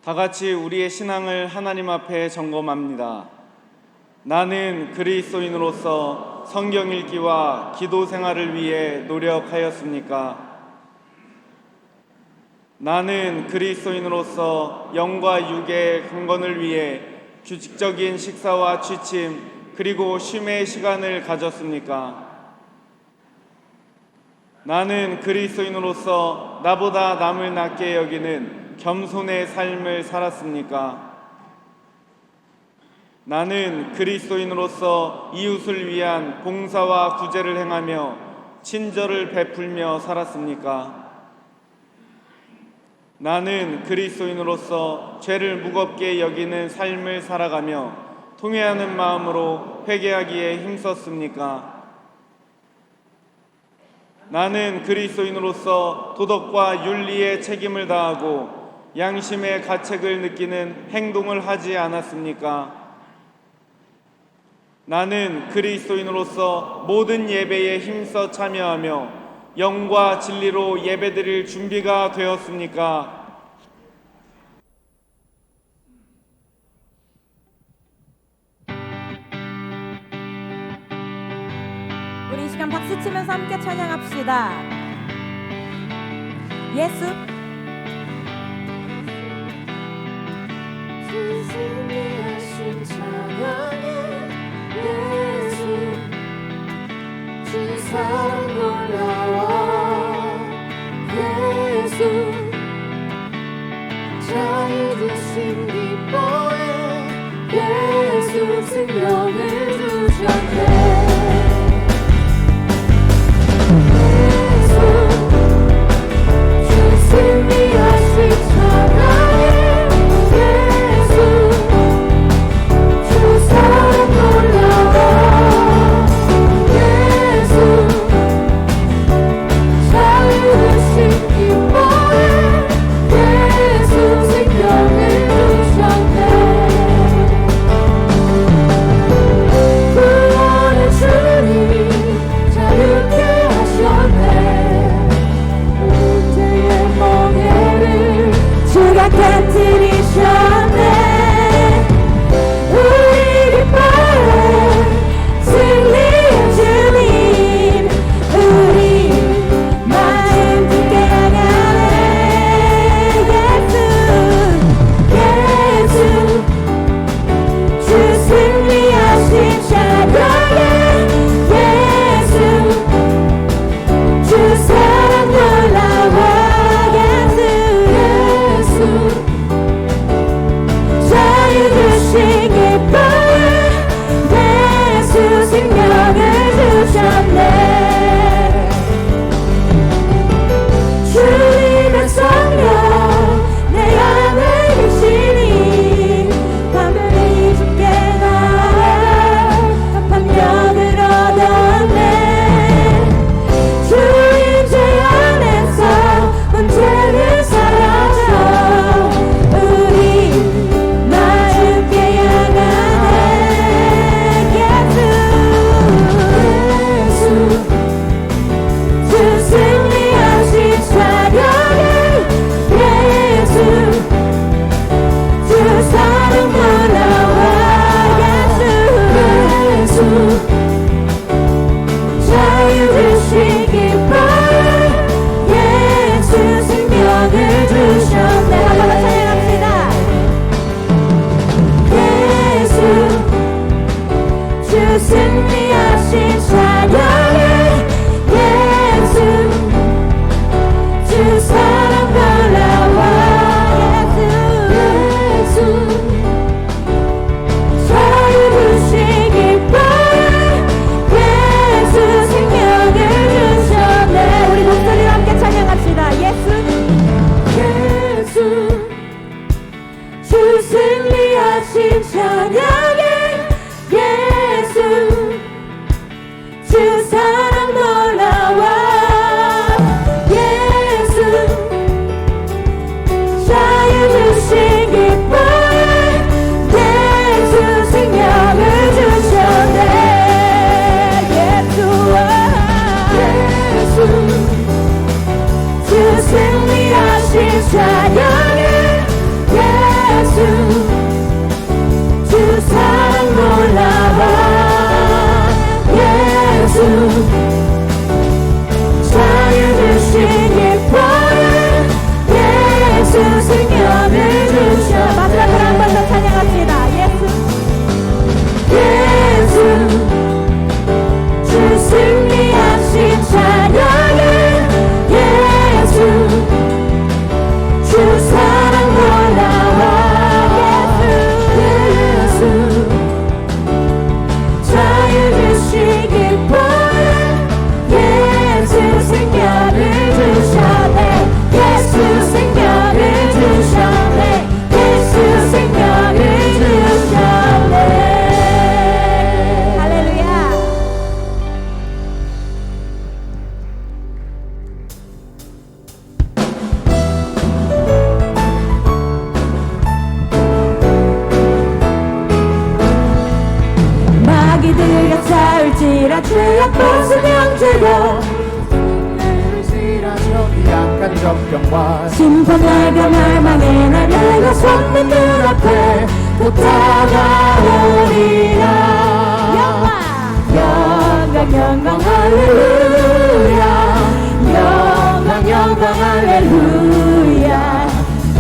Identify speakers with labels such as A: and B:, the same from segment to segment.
A: 다 같이 우리의 신앙을 하나님 앞에 점검합니다. 나는 그리스도인으로서 성경 읽기와 기도 생활을 위해 노력하였습니까? 나는 그리스도인으로서 영과 육의 강건을 위해 규칙적인 식사와 취침 그리고 쉼의 시간을 가졌습니까? 나는 그리스도인으로서 나보다 남을 낮게 여기는 겸손의 삶을 살았습니까? 나는 그리스도인으로서 이웃을 위한 봉사와 구제를 행하며 친절을 베풀며 살았습니까? 나는 그리스도인으로서 죄를 무겁게 여기는 삶을 살아가며 통회하는 마음으로 회개하기에 힘썼습니까? 나는 그리스도인으로서 도덕과 윤리의 책임을 다하고 양심의 가책을 느끼는 행동을 하지 않았습니까? 나는 그리스도인으로서 모든 예배에 힘써 참여하며 영과 진리로 예배드릴 준비가 되었습니까?
B: 우리 이 시간 박수 치면서 함께 찬양합시다. 예수
C: 승리하신 찬양해 예수 주 사랑 놀라워 예수 자유 주신 기뻐해 예수 생명을 주셨네 승리하신 찬양해 예수 주 사랑 놀라워 예수 자유 주신 기뻐해 예수 생명을 주셨네 구원의 주님 자유케 하셨네 문제의 멍에를 주가 깨뜨리셨네 우리 기뻐해 승리의 주님 우리 마음 굳게 향하네 예수 주 승리하신 찬양해 예수 주 사랑 놀라워 예수 자유 주신 기뻐해 예수 생명을 주셨네 주님의 성령 내 안에 계시니 밤을 주께 나 합력을 얻었네 주인 제 안에서 문제는 사라져 우리 마음께 향하네 예수 주 승리하신 찬양해 예수 주 사랑 놀라워 예수 자유 주신 기뻐해 예수 생명을 주셨네 한번 찬양합시다 예수 주 승리하신 찬양해 예수 주 사랑 놀라워 예수 자유 주신 기뻐해 예수 생명을 주셨네 우리 목소리로 함께 찬양합시다 예수 주 승리하신 찬양해 예수 주 사랑 마귀들과 싸울지라 죄악 벗으면 죄가
D: 저기 약한 적병과
C: 심판 날과 멸망의 날 내가 섰는 눈 앞에 곧 다가오리라. 영광 영광 할렐루야. 영광 영광 할렐루야.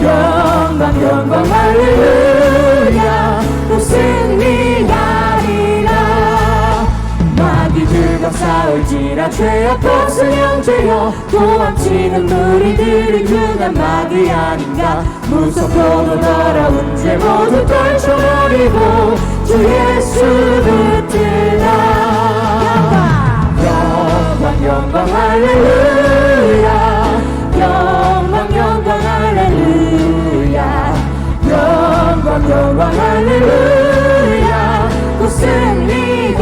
C: 영광 영광 할렐루야. 또 승리하리라. 마귀들과 싸울지라 죄악 벗으면 죄여 도망치는 무리들은 그냥 마귀 아닌가. 무섭고도 더러운 죄 모두 떨쳐버리고 주 예수 붙들라. 영광 영광 할렐루야. 영광 영광 할렐루야. 영광 영광 할렐루야. 곧 승리하리라.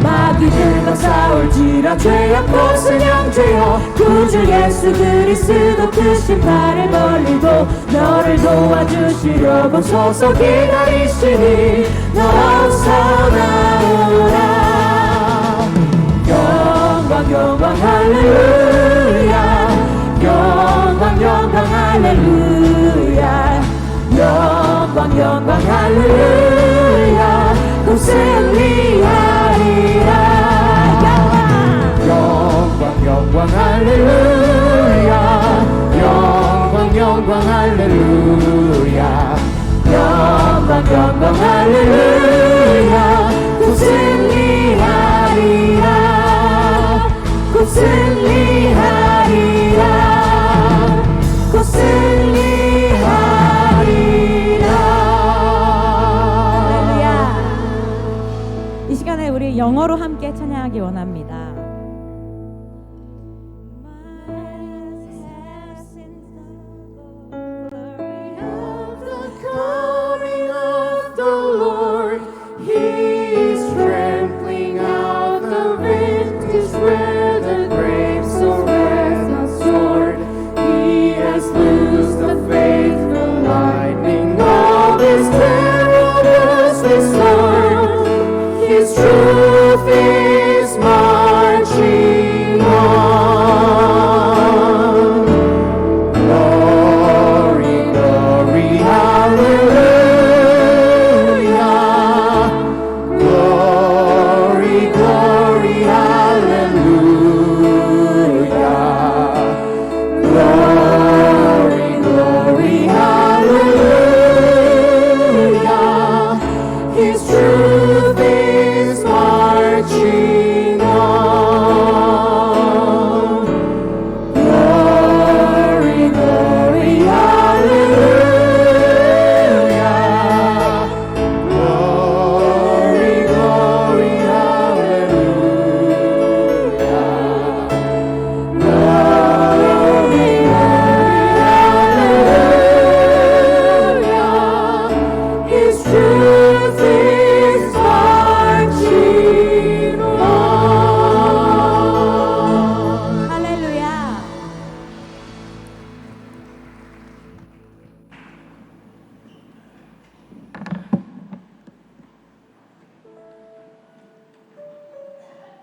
C: 마귀들과 싸울지라 죄악 벗으면 죄여 구주 예수 그리스도 그 신발을 벌리고 너를 도와주시려고 서서 기다리시니 너 어서 나오라. 영광 영광 할렐루야. 영광 영광 할렐루야. 영광 영광 할렐루야. 곧 승리하리라.
D: 영광 영광 할렐루야. 영광 영광 할렐루야.
C: 영광 영광 할렐루야. 곧 승리하리라. 곧 승리하리라. 곧 승리하리라. 할렐루야. 이 시간에 우리 영어로 함께 찬양하기 원합니다.
D: Coming of the Lord, He is trampling out the vintage where the grapes are red and sword. He has loosed the faithful lightning, all His terrors restored. His truth is marching on. Glory, glory, hallelujah. Glory, glory, hallelujah. Glory, glory, hallelujah. His truth is marching on. Glory, glory, hallelujah. Glory, glory, hallelujah. Glory, hallelujah. His truth is marching on.
B: 할렐루야.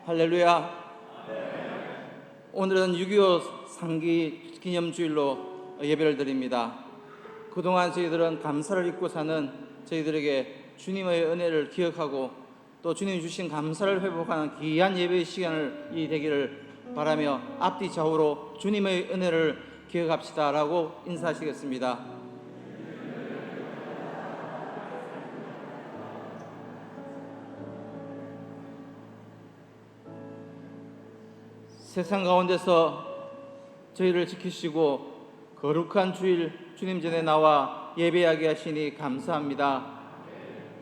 E: 할렐루야. 오늘은 6.25 상기 기념주일로 예배를 드립니다. 그동안 저희들은 감사를 잊고 사는 저희들에게 주님의 은혜를 기억하고 또 주님 주신 감사를 회복하는 귀한 예배의 시간을 이 되기를 바라며 앞뒤 좌우로 주님의 은혜를 기억합시다라고 인사하시겠습니다. 세상 가운데서 저희를 지키시고 거룩한 주일 주님 전에 나와 예배하게 하시니 감사합니다.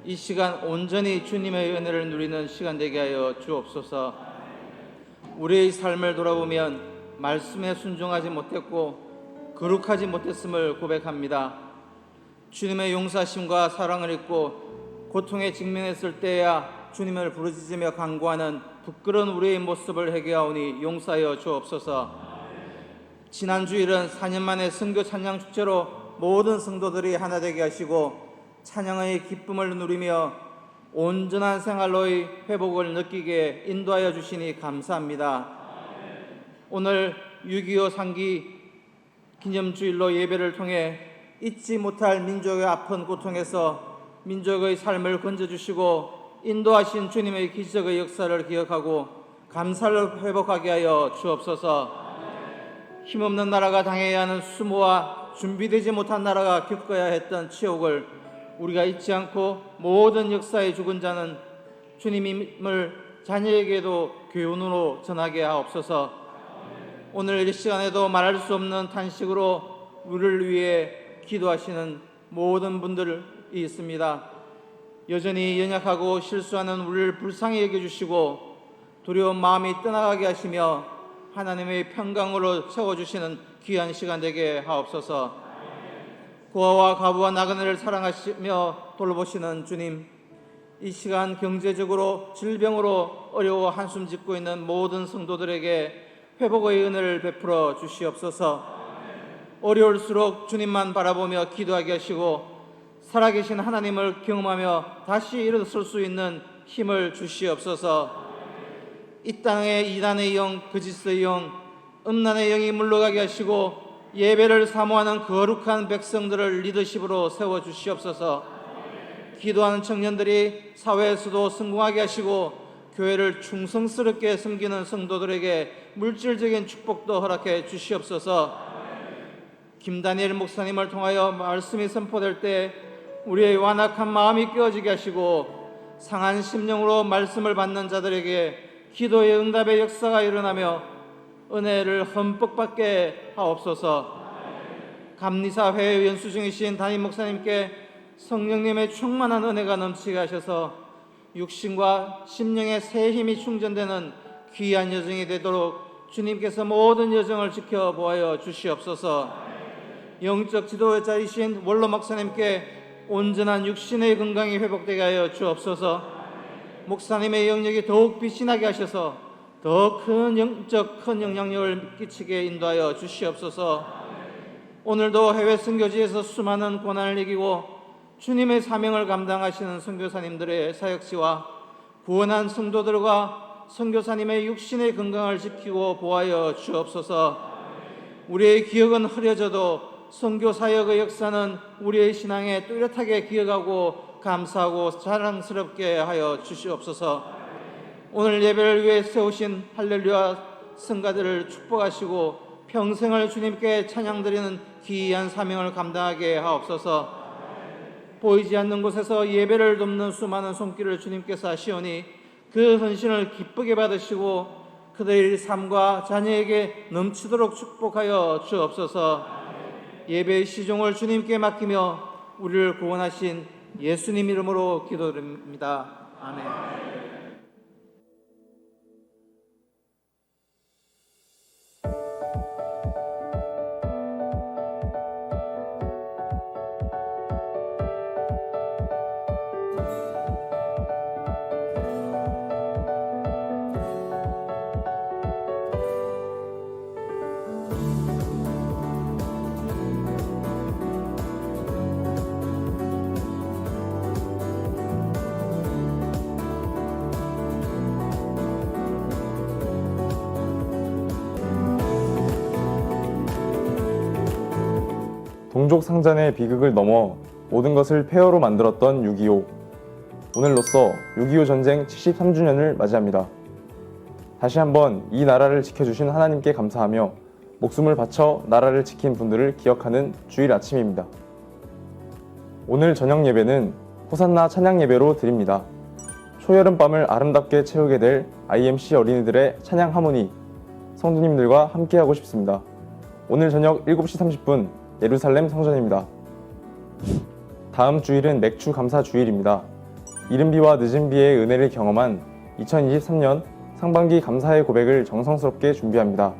E: 이 시간 온전히 주님의 은혜를 누리는 시간 되게 하여 주옵소서. 우리의 삶을 돌아보면 말씀에 순종하지 못했고 거룩하지 못했음을 고백합니다. 주님의 용서하심과 사랑을 잊고 고통에 직면했을 때야 주님을 부르짖으며 간구하는 부끄러운 우리의 모습을 회개하오니 용서하여 주옵소서. 지난 주일은 4년 만에 선교 찬양 축제로 모든 성도들이 하나 되게 하시고 찬양의 기쁨을 누리며 온전한 생활로의 회복을 느끼게 인도하여 주시니 감사합니다. 오늘 6.25 상기 기념주일로 예배를 통해 잊지 못할 민족의 아픈 고통에서 민족의 삶을 건져주시고 인도하신 주님의 기적의 역사를 기억하고 감사를 회복하게 하여 주옵소서. 힘없는 나라가 당해야 하는 수모와 준비되지 못한 나라가 겪어야 했던 치욕을 우리가 잊지 않고 모든 역사의 죽은 자는 주님임을 자녀에게도 교훈으로 전하게 하옵소서. 오늘 이 시간에도 말할 수 없는 탄식으로 우리를 위해 기도하시는 모든 분들이 있습니다. 여전히 연약하고 실수하는 우리를 불쌍히 여겨주시고 두려운 마음이 떠나가게 하시며 하나님의 평강으로 채워주시는 귀한 시간 되게 하옵소서. 고아와 과부와 나그네를 사랑하시며 돌보시는 주님, 이 시간 경제적으로 질병으로 어려워 한숨 짓고 있는 모든 성도들에게 회복의 은혜를 베풀어 주시옵소서. 어려울수록 주님만 바라보며 기도하게 하시고 살아계신 하나님을 경험하며 다시 일어설 수 있는 힘을 주시옵소서. 이 땅에 이단의 영, 거짓의 영, 음란의 영이 물러가게 하시고 예배를 사모하는 거룩한 백성들을 리더십으로 세워주시옵소서. 기도하는 청년들이 사회에서도 성공하게 하시고 교회를 충성스럽게 섬기는 성도들에게 물질적인 축복도 허락해 주시옵소서. 김다니엘 목사님을 통하여 말씀이 선포될 때 우리의 완악한 마음이 깨어지게 하시고 상한 심령으로 말씀을 받는 자들에게 기도의 응답의 역사가 일어나며 은혜를 흠뻑 받게 하옵소서. 감리사회 연수 중이신 담임 목사님께 성령님의 충만한 은혜가 넘치게 하셔서 육신과 심령의 새 힘이 충전되는 귀한 여정이 되도록 주님께서 모든 여정을 지켜보아여 주시옵소서. 영적 지도자이신 원로 목사님께 온전한 육신의 건강이 회복되게 하여 주옵소서. 목사님의 영역이 더욱 빛이 나게 하셔서 더 큰 영적 영향력을 끼치게 인도하여 주시옵소서. 오늘도 해외 선교지에서 수많은 고난을 이기고 주님의 사명을 감당하시는 선교사님들의 사역지와 구원한 성도들과 선교사님의 육신의 건강을 지키고 보하여 주옵소서. 우리의 기억은 흐려져도 선교 사역의 역사는 우리의 신앙에 뚜렷하게 기억하고 감사하고 자랑스럽게 하여 주시옵소서. 오늘 예배를 위해 세우신 할렐루야 성가들을 축복하시고 평생을 주님께 찬양드리는 귀한 사명을 감당하게 하옵소서. 보이지 않는 곳에서 예배를 돕는 수많은 손길을 주님께서 하시오니 그 헌신을 기쁘게 받으시고 그들의 삶과 자녀에게 넘치도록 축복하여 주옵소서. 예배의 시종을 주님께 맡기며 우리를 구원하신 예수님 이름으로 기도드립니다. 아멘.
F: 동족 상잔의 비극을 넘어 모든 것을 폐허로 만들었던 6.25. 오늘로써 6.25 전쟁 73주년을 맞이합니다. 다시 한번 이 나라를 지켜주신 하나님께 감사하며 목숨을 바쳐 나라를 지킨 분들을 기억하는 주일 아침입니다. 오늘 저녁 예배는 호산나 찬양 예배로 드립니다. 초여름밤을 아름답게 채우게 될 IMC 어린이들의 찬양 하모니 성도님들과 함께하고 싶습니다. 오늘 저녁 7시 30분 예루살렘 성전입니다. 다음 주일은 맥주 감사 주일입니다. 이른 비와 늦은 비의 은혜를 경험한 2023년 상반기 감사의 고백을 정성스럽게 준비합니다.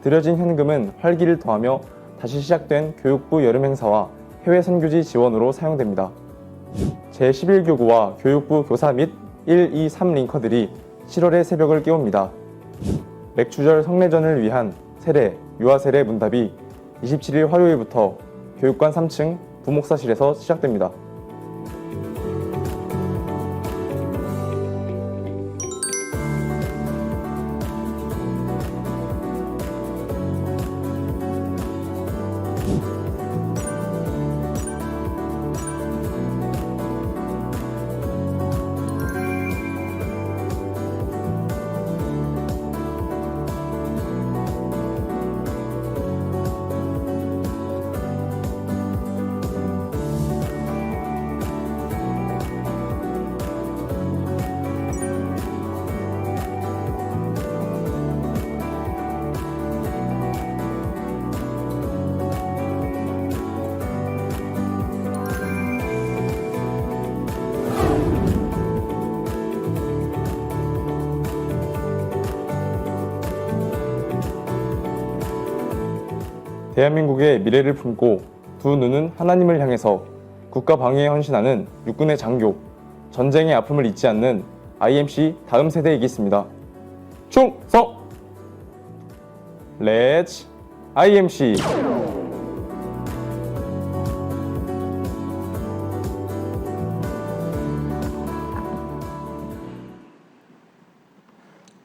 F: 드려진 현금은 활기를 더하며 다시 시작된 교육부 여름 행사와 해외 선교지 지원으로 사용됩니다. 제11교구와 교육부 교사 및 1, 2, 3 링커들이 7월의 새벽을 깨웁니다. 맥주절 성례전을 위한 세례, 유아 세례 문답이 27일 화요일부터 교육관 3층 부목사실에서 시작됩니다. 대한민국의 미래를 품고 두 눈은 하나님을 향해서 국가 방위에 헌신하는 육군의 장교, 전쟁의 아픔을 잊지 않는 IMC 다음 세대이겠습니다. 충성! Let's IMC!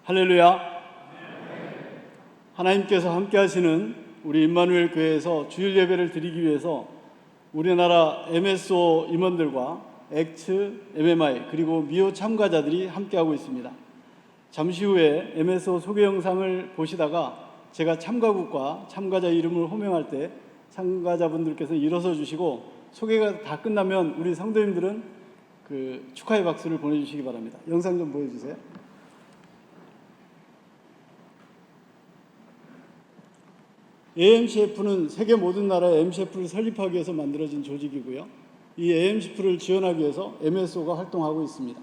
G: 할렐루야. 하나님께서 함께 하시는 우리 임마누엘 교회에서 주일 예배를 드리기 위해서 우리나라 MSO 임원들과 액츠, MMI 그리고 미호 참가자들이 함께하고 있습니다. 잠시 후에 MSO 소개 영상을 보시다가 제가 참가국과 참가자 이름을 호명할 때 참가자분들께서 일어서 주시고 소개가 다 끝나면 우리 성도님들은 그 축하의 박수를 보내주시기 바랍니다. 영상 좀 보여주세요. AMCF는 세계 모든 나라의 MCF를 설립하기 위해서 만들어진 조직이고요. 이 AMCF를 지원하기 위해서 MSO가 활동하고 있습니다.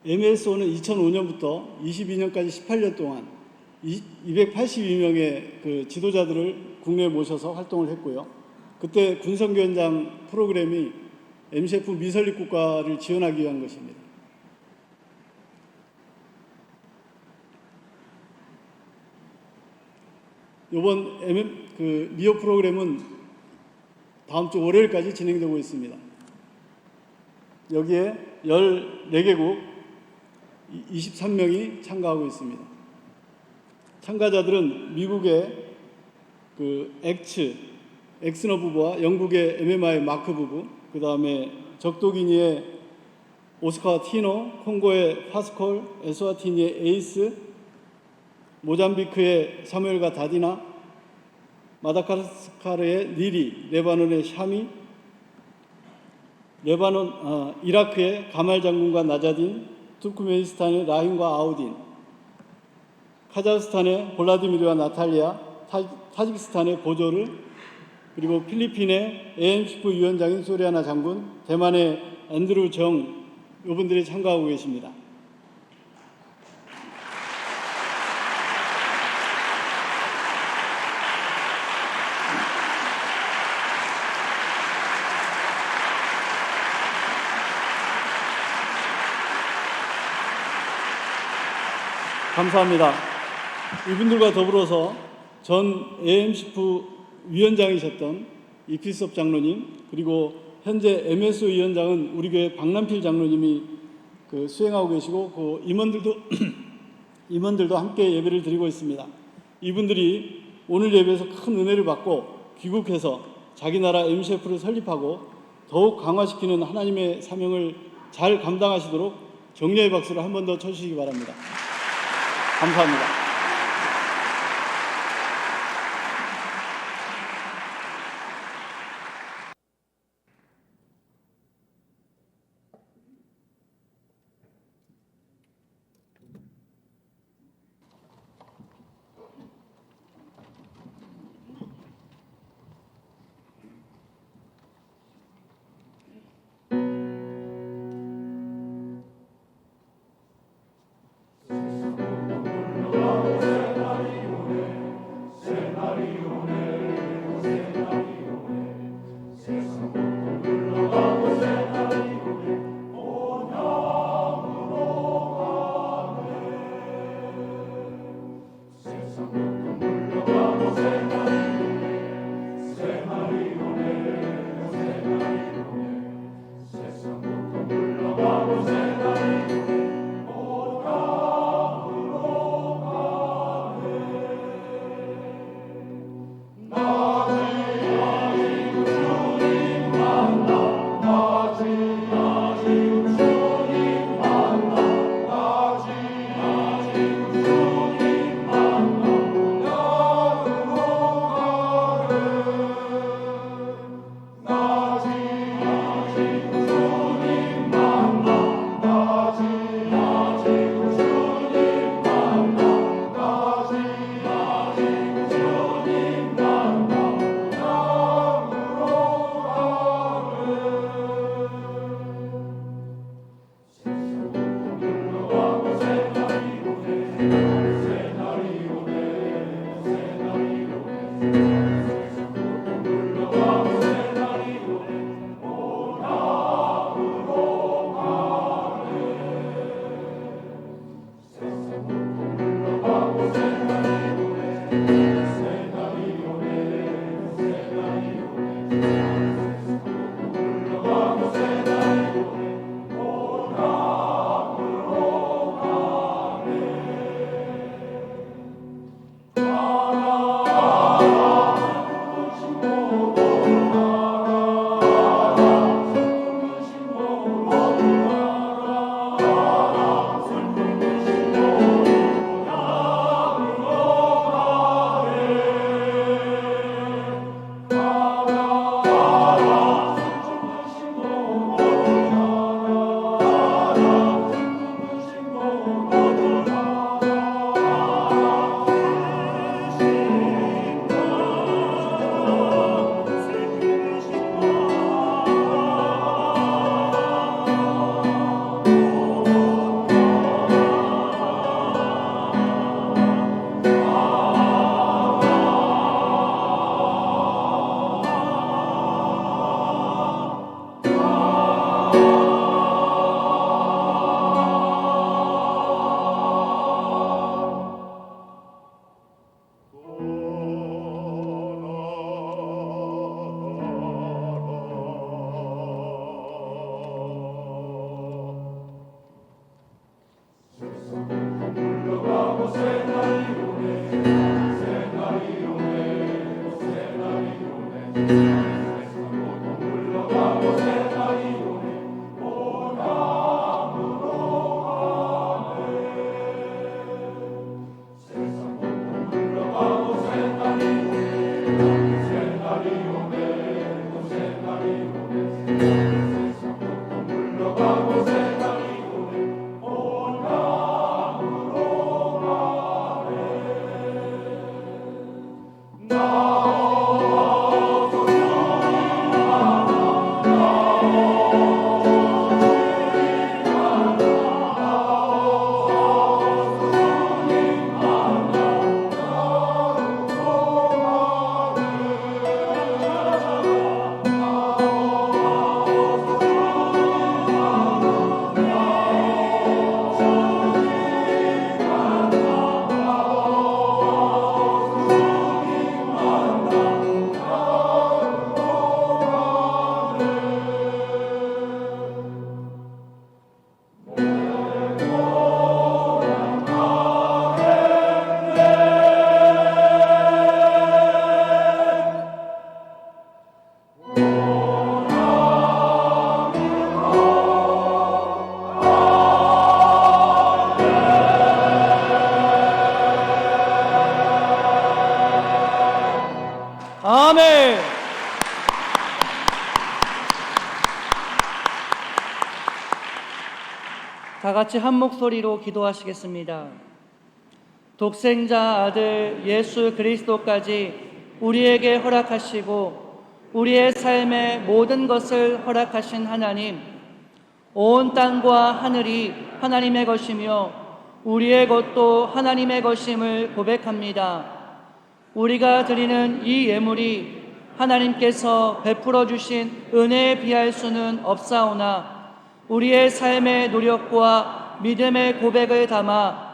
G: MSO는 2005년부터 22년까지 18년 동안 282명의 그 지도자들을 국내에 모셔서 활동을 했고요. 그때 군성교현장 프로그램이 MCF 미설립 국가를 지원하기 위한 것입니다. 이번 미호 프로그램은 다음 주 월요일까지 진행되고 있습니다. 여기에 14개국 23명이 참가하고 있습니다. 참가자들은 미국의 그 엑스너 부부와 영국의 MMI 마크 부부, 그 다음에 적도기니의 오스카 티노, 콩고의 파스콜, 에스와티니의 에이스, 모잠비크의 사무엘과 다디나, 마다가스카르의 니리, 레바논의 샤미, 이라크의 가말 장군과 나자딘, 투르크메니스탄의 라힌과 아우딘, 카자흐스탄의 볼라디미르와 나탈리아, 타지키스탄의 보조르, 그리고 필리핀의 AMCF 위원장인 소리아나 장군, 대만의 앤드루 정, 이분들이 참가하고 계십니다. 감사합니다. 이분들과 더불어서 전 AMCF 위원장이셨던 이피섭 장로님, 그리고 현재 MSO 위원장은 우리 교회 박남필 장로님이 수행하고 계시고 그 임원들도 함께 예배를 드리고 있습니다. 이분들이 오늘 예배에서 큰 은혜를 받고 귀국해서 자기 나라 MCF를 설립하고 더욱 강화시키는 하나님의 사명을 잘 감당하시도록 격려의 박수를 한 번 더 쳐주시기 바랍니다. 감사합니다.
H: 아멘. 다 같이 한 목소리로 기도하시겠습니다. 독생자 아들 예수 그리스도까지 우리에게 허락하시고 우리의 삶의 모든 것을 허락하신 하나님, 온 땅과 하늘이 하나님의 것이며 우리의 것도 하나님의 것임을 고백합니다. 우리가 드리는 이 예물이 하나님께서 베풀어 주신 은혜에 비할 수는 없사오나 우리의 삶의 노력과 믿음의 고백을 담아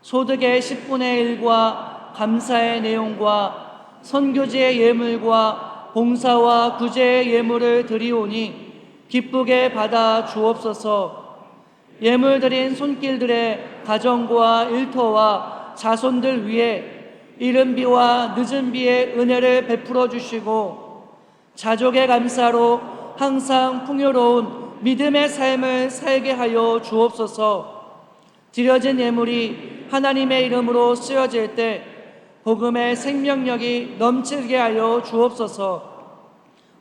H: 소득의 10분의 1과 감사의 내용과 선교지의 예물과 봉사와 구제의 예물을 드리오니 기쁘게 받아 주옵소서. 예물 드린 손길들의 가정과 일터와 자손들 위에 이른 비와 늦은 비의 은혜를 베풀어 주시고 자족의 감사로 항상 풍요로운 믿음의 삶을 살게 하여 주옵소서. 드려진 예물이 하나님의 이름으로 쓰여질 때 복음의 생명력이 넘치게 하여 주옵소서.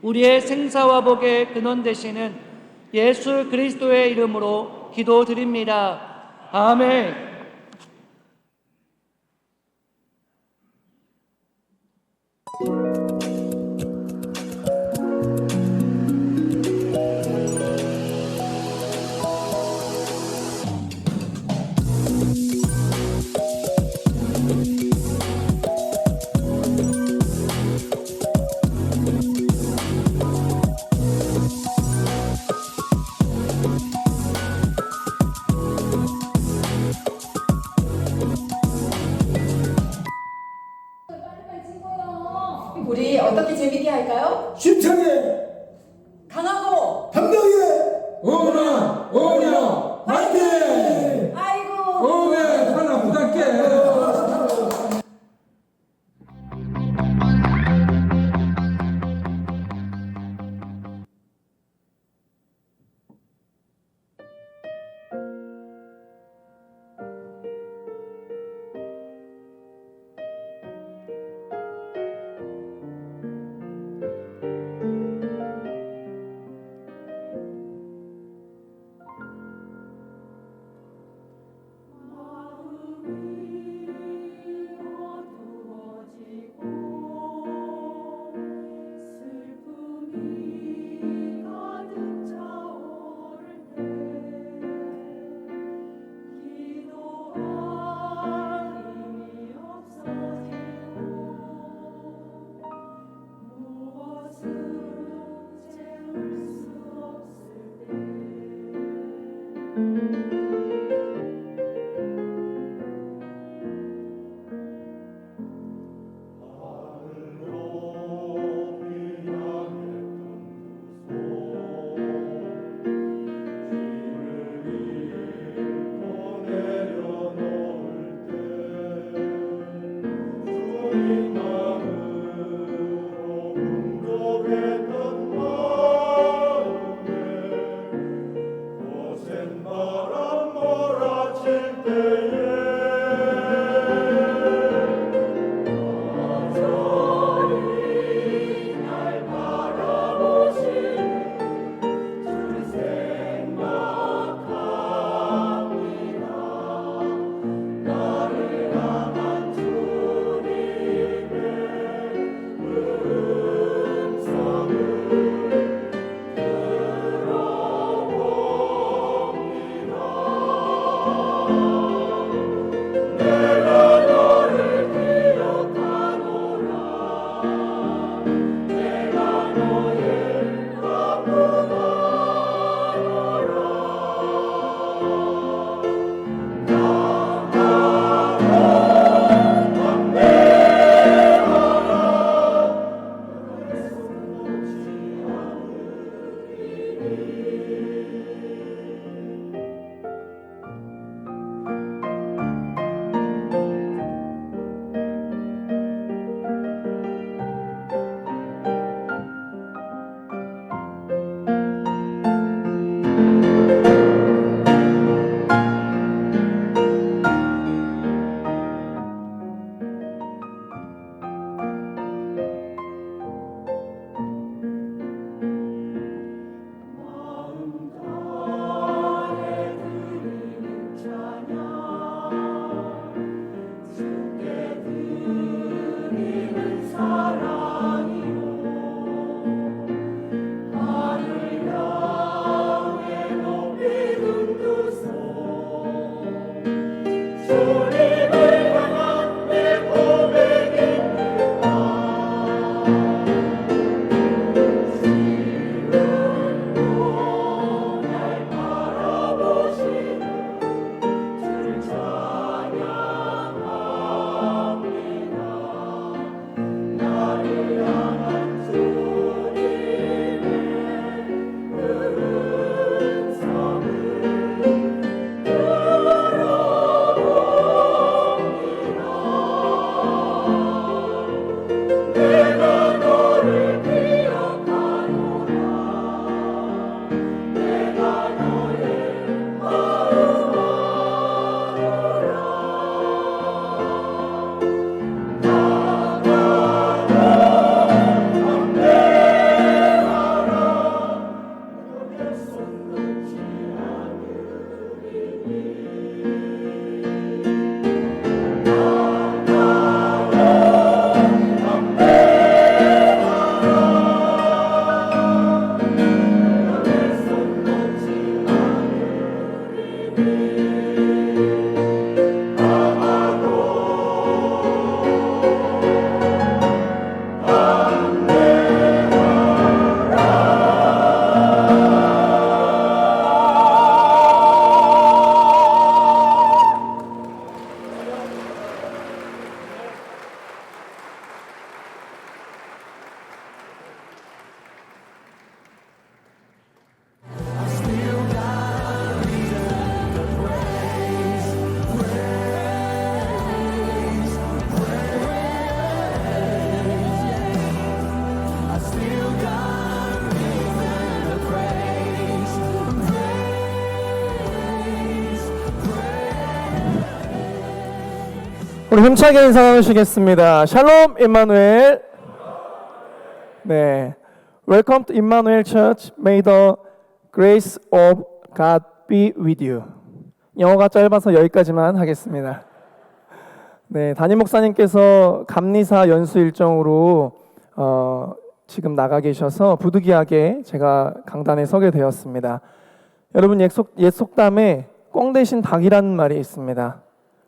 H: 우리의 생사와 복의 근원 되시는 예수 그리스도의 이름으로 기도드립니다. 아멘.
I: 우리 어떻게 재밌게 할까요?
D: 힘차게
I: 강하고
D: 당당하게 어머나 어머나 화이팅!
I: 아이고
D: 어머니 하나 부탁해.
J: 힘차게 인사 나누시겠습니다. 샬롬 임마누엘. 네, Welcome to Emmanuel Church. May the grace of God be with you. 영어가 짧아서 여기까지만 하겠습니다. 네, 담임 목사님께서 감리사 연수 일정으로 지금 나가 계셔서 부득이하게 제가 강단에 서게 되었습니다. 여러분 옛 속담에 꿩 대신 닭이라는 말이 있습니다.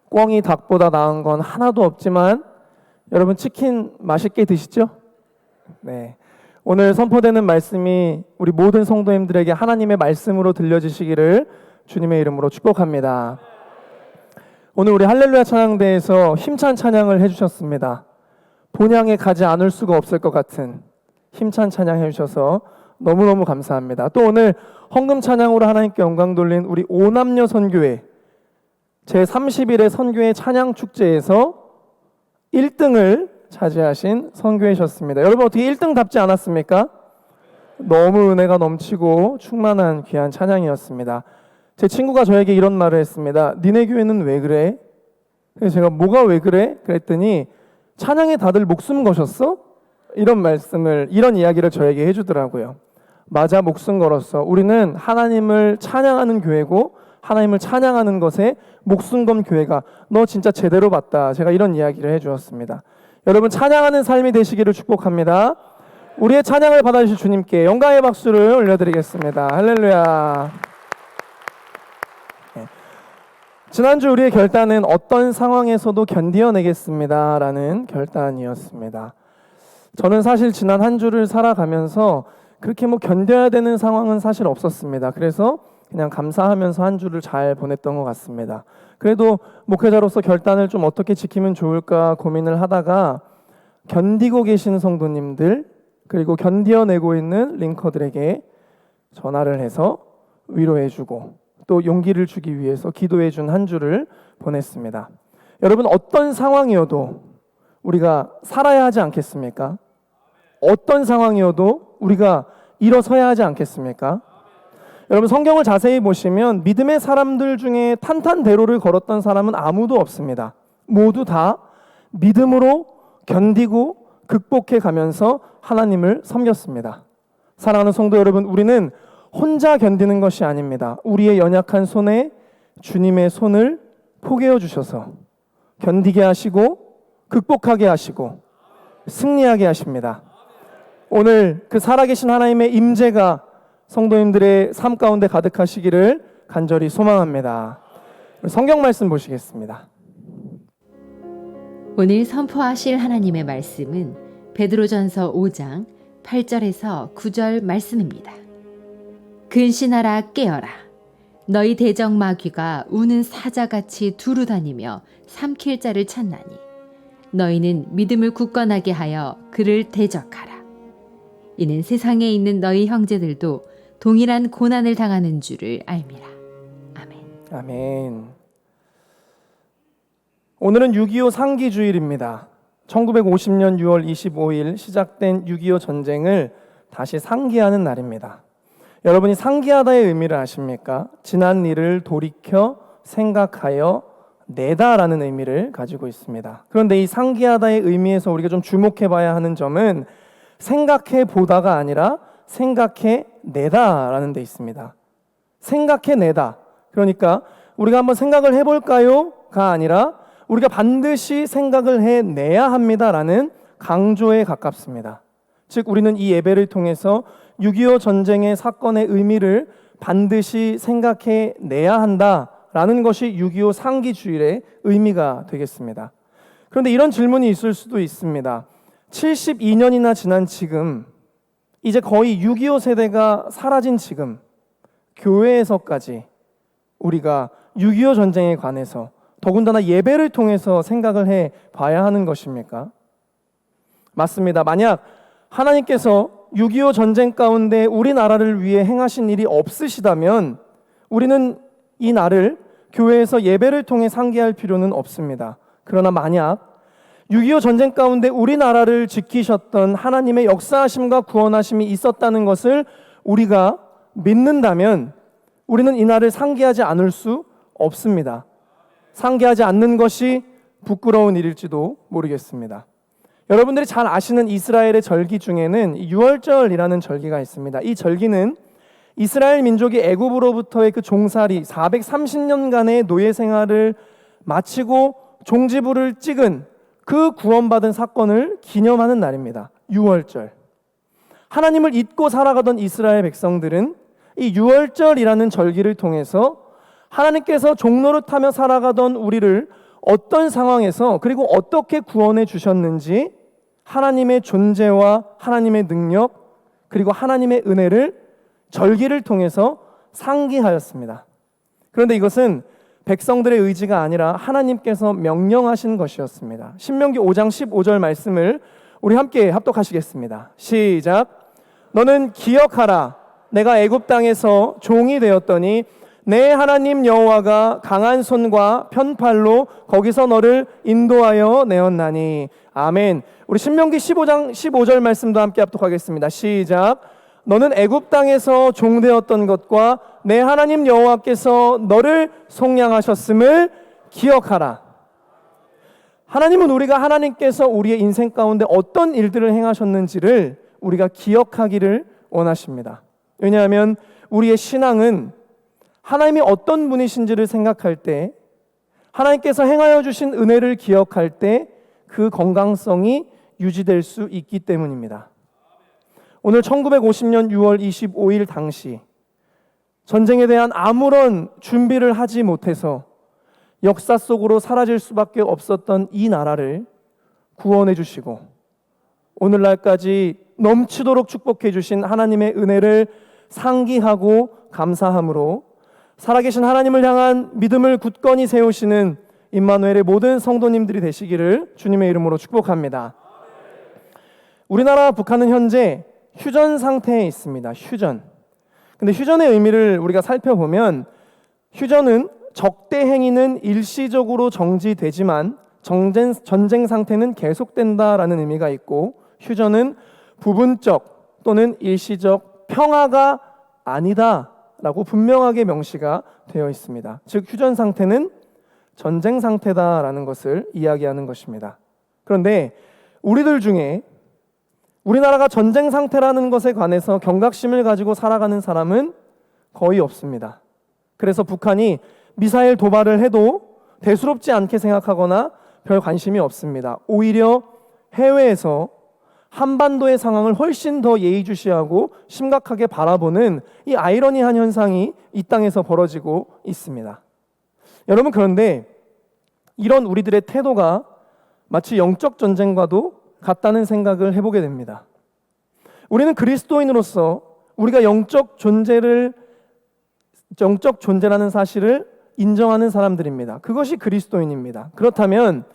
J: 꿩이 닭보다 나은 건 하나도 없지만 여러분 치킨 맛있게 드시죠? 네. 오늘 선포되는 말씀이 우리 모든 성도님들에게 하나님의 말씀으로 들려지시기를 주님의 이름으로 축복합니다. 오늘 우리 할렐루야 찬양대에서 힘찬 찬양을 해주셨습니다. 본향에 가지 않을 수가 없을 것 같은 힘찬 찬양 해주셔서 너무너무 감사합니다. 또 오늘 헌금 찬양으로 하나님께 영광 돌린 우리 오남녀 선교회 제30일의 선교회 찬양 축제에서 1등을 차지하신 선교회셨습니다. 여러분 어떻게 1등답지 않았습니까? 너무 은혜가 넘치고 충만한 귀한 찬양이었습니다. 제 친구가 저에게 이런 말을 했습니다. 니네 교회는 왜 그래? 그래서 제가 뭐가 왜 그래? 그랬더니 찬양에 다들 목숨 거셨어? 이런 이야기를 저에게 해주더라고요. 맞아, 목숨 걸었어. 우리는 하나님을 찬양하는 교회고 하나님을 찬양하는 것에 목숨 건 교회가 너 진짜 제대로 봤다. 제가 이런 이야기를 해주었습니다. 여러분 찬양하는 삶이 되시기를 축복합니다. 우리의 찬양을 받아주실 주님께 영광의 박수를 올려드리겠습니다. 할렐루야. 네. 지난주 우리의 결단은 어떤 상황에서도 견디어내겠습니다 라는 결단이었습니다. 저는 사실 지난 한 주를 살아가면서 그렇게 견뎌야 되는 상황은 사실 없었습니다. 그래서 그냥 감사하면서 한 주를 잘 보냈던 것 같습니다. 그래도 목회자로서 결단을 좀 어떻게 지키면 좋을까 고민을 하다가 견디고 계신 성도님들 그리고 견디어내고 있는 링커들에게 전화를 해서 위로해주고 또 용기를 주기 위해서 기도해준 한 주를 보냈습니다. 여러분 어떤 상황이어도 우리가 살아야 하지 않겠습니까? 어떤 상황이어도 우리가 일어서야 하지 않겠습니까? 여러분 성경을 자세히 보시면 믿음의 사람들 중에 탄탄대로를 걸었던 사람은 아무도 없습니다. 모두 다 믿음으로 견디고 극복해 가면서 하나님을 섬겼습니다. 사랑하는 성도 여러분, 우리는 혼자 견디는 것이 아닙니다. 우리의 연약한 손에 주님의 손을 포개어 주셔서 견디게 하시고 극복하게 하시고 승리하게 하십니다. 오늘 그 살아계신 하나님의 임재가 성도님들의 삶 가운데 가득하시기를 간절히 소망합니다. 성경 말씀 보시겠습니다.
K: 오늘 선포하실 하나님의 말씀은 베드로전서 5장 8절에서 9절 말씀입니다. 근신하라 깨어라. 너희 대적마귀가 우는 사자같이 두루 다니며 삼킬 자를 찾나니 너희는 믿음을 굳건하게 하여 그를 대적하라. 이는 세상에 있는 너희 형제들도 동일한 고난을 당하는 줄을 알미라. 아멘.
J: 아멘. 오늘은 6.25 상기주일입니다. 1950년 6월 25일 시작된 6.25 전쟁을 다시 상기하는 날입니다. 여러분이 상기하다의 의미를 아십니까? 지난 일을 돌이켜 생각하여 내다라는 의미를 가지고 있습니다. 그런데 이 상기하다의 의미에서 우리가 좀 주목해 봐야 하는 점은 생각해 보다가 아니라 생각해 내다라는 데 있습니다. 생각해 내다. 그러니까 우리가 한번 생각을 해볼까요?가 아니라 우리가 반드시 생각을 해내야 합니다라는 강조에 가깝습니다. 즉 우리는 이 예배를 통해서 6.25 전쟁의 사건의 의미를 반드시 생각해내야 한다라는 것이 6.25 상기주일의 의미가 되겠습니다. 그런데 이런 질문이 있을 수도 있습니다. 72년이나 지난 지금, 이제 거의 6.25 세대가 사라진 지금, 교회에서까지 우리가 6.25 전쟁에 관해서 더군다나 예배를 통해서 생각을 해 봐야 하는 것입니까? 맞습니다. 만약 하나님께서 6.25 전쟁 가운데 우리나라를 위해 행하신 일이 없으시다면 우리는 이 날을 교회에서 예배를 통해 상기할 필요는 없습니다. 그러나 만약 6.25 전쟁 가운데 우리나라를 지키셨던 하나님의 역사하심과 구원하심이 있었다는 것을 우리가 믿는다면 우리는 이 날을 상기하지 않을 수 없습니다. 상기하지 않는 것이 부끄러운 일일지도 모르겠습니다. 여러분들이 잘 아시는 이스라엘의 절기 중에는 유월절이라는 절기가 있습니다. 이 절기는 이스라엘 민족이 애굽으로부터의 그 종살이 430년간의 노예 생활을 마치고 종지부를 찍은 그 구원받은 사건을 기념하는 날입니다. 유월절. 하나님을 잊고 살아가던 이스라엘 백성들은 이 유월절이라는 절기를 통해서 하나님께서 종노릇하며 살아가던 우리를 어떤 상황에서 그리고 어떻게 구원해 주셨는지 하나님의 존재와 하나님의 능력 그리고 하나님의 은혜를 절기를 통해서 상기하였습니다. 그런데 이것은 백성들의 의지가 아니라 하나님께서 명령하신 것이었습니다. 신명기 5장 15절 말씀을 우리 함께 합독하시겠습니다. 시작. 너는 기억하라. 내가 애굽 땅에서 종이 되었더니 내 하나님 여호와가 강한 손과 편팔로 거기서 너를 인도하여 내었나니. 아멘. 우리 신명기 15장 15절 말씀도 함께 합독하겠습니다. 시작. 너는 애굽 땅에서 종되었던 것과 내 하나님 여호와께서 너를 속량하셨음을 기억하라. 하나님은 우리가 하나님께서 우리의 인생 가운데 어떤 일들을 행하셨는지를 우리가 기억하기를 원하십니다. 왜냐하면 우리의 신앙은 하나님이 어떤 분이신지를 생각할 때, 하나님께서 행하여 주신 은혜를 기억할 때 그 건강성이 유지될 수 있기 때문입니다. 오늘 1950년 6월 25일 당시 전쟁에 대한 아무런 준비를 하지 못해서 역사 속으로 사라질 수밖에 없었던 이 나라를 구원해 주시고 오늘날까지 넘치도록 축복해 주신 하나님의 은혜를 상기하고 감사함으로 살아계신 하나님을 향한 믿음을 굳건히 세우시는 임마누엘의 모든 성도님들이 되시기를 주님의 이름으로 축복합니다. 우리나라 북한은 현재 휴전 상태에 있습니다. 휴전. 근데 휴전의 의미를 우리가 살펴보면 휴전은 적대 행위는 일시적으로 정지되지만 전쟁 상태는 계속된다라는 의미가 있고, 휴전은 부분적 또는 일시적 평화가 아니다라고 분명하게 명시가 되어 있습니다. 즉 휴전 상태는 전쟁 상태다라는 것을 이야기하는 것입니다. 그런데 우리들 중에 우리나라가 전쟁 상태라는 것에 관해서 경각심을 가지고 살아가는 사람은 거의 없습니다. 그래서 북한이 미사일 도발을 해도 대수롭지 않게 생각하거나 별 관심이 없습니다. 오히려 해외에서 한반도의 상황을 훨씬 더 예의주시하고 심각하게 바라보는 이 아이러니한 현상이 이 땅에서 벌어지고 있습니다. 여러분, 그런데 이런 우리들의 태도가 마치 영적 전쟁과도 같다는 생각을 해보게 됩니다. 우리는 그리스도인으로서 우리가 영적 존재라는 사실을 인정하는 사람들입니다. 그것이 그리스도인입니다. 그렇다면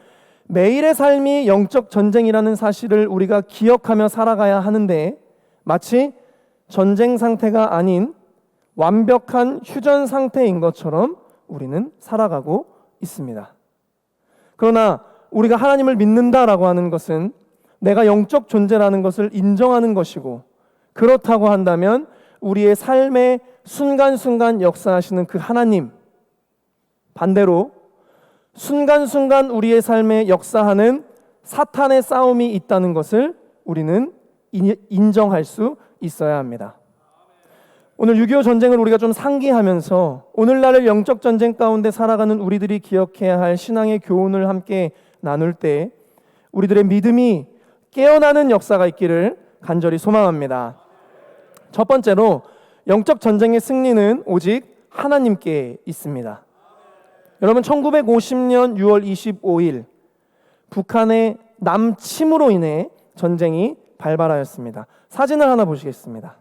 J: 매일의 삶이 영적 전쟁이라는 사실을 우리가 기억하며 살아가야 하는데 마치 전쟁 상태가 아닌 완벽한 휴전 상태인 것처럼 우리는 살아가고 있습니다. 그러나 우리가 하나님을 믿는다라고 하는 것은 내가 영적 존재라는 것을 인정하는 것이고, 그렇다고 한다면 우리의 삶의 순간순간 역사하시는 그 하나님, 반대로 순간순간 우리의 삶에 역사하는 사탄의 싸움이 있다는 것을 우리는 인정할 수 있어야 합니다. 오늘 6.25 전쟁을 우리가 좀 상기하면서 오늘날의 영적 전쟁 가운데 살아가는 우리들이 기억해야 할 신앙의 교훈을 함께 나눌 때 우리들의 믿음이 깨어나는 역사가 있기를 간절히 소망합니다. 첫 번째로 영적 전쟁의 승리는 오직 하나님께 있습니다. 여러분, 1950년 6월 25일 북한의 남침으로 인해 전쟁이 발발하였습니다. 사진을 하나 보시겠습니다.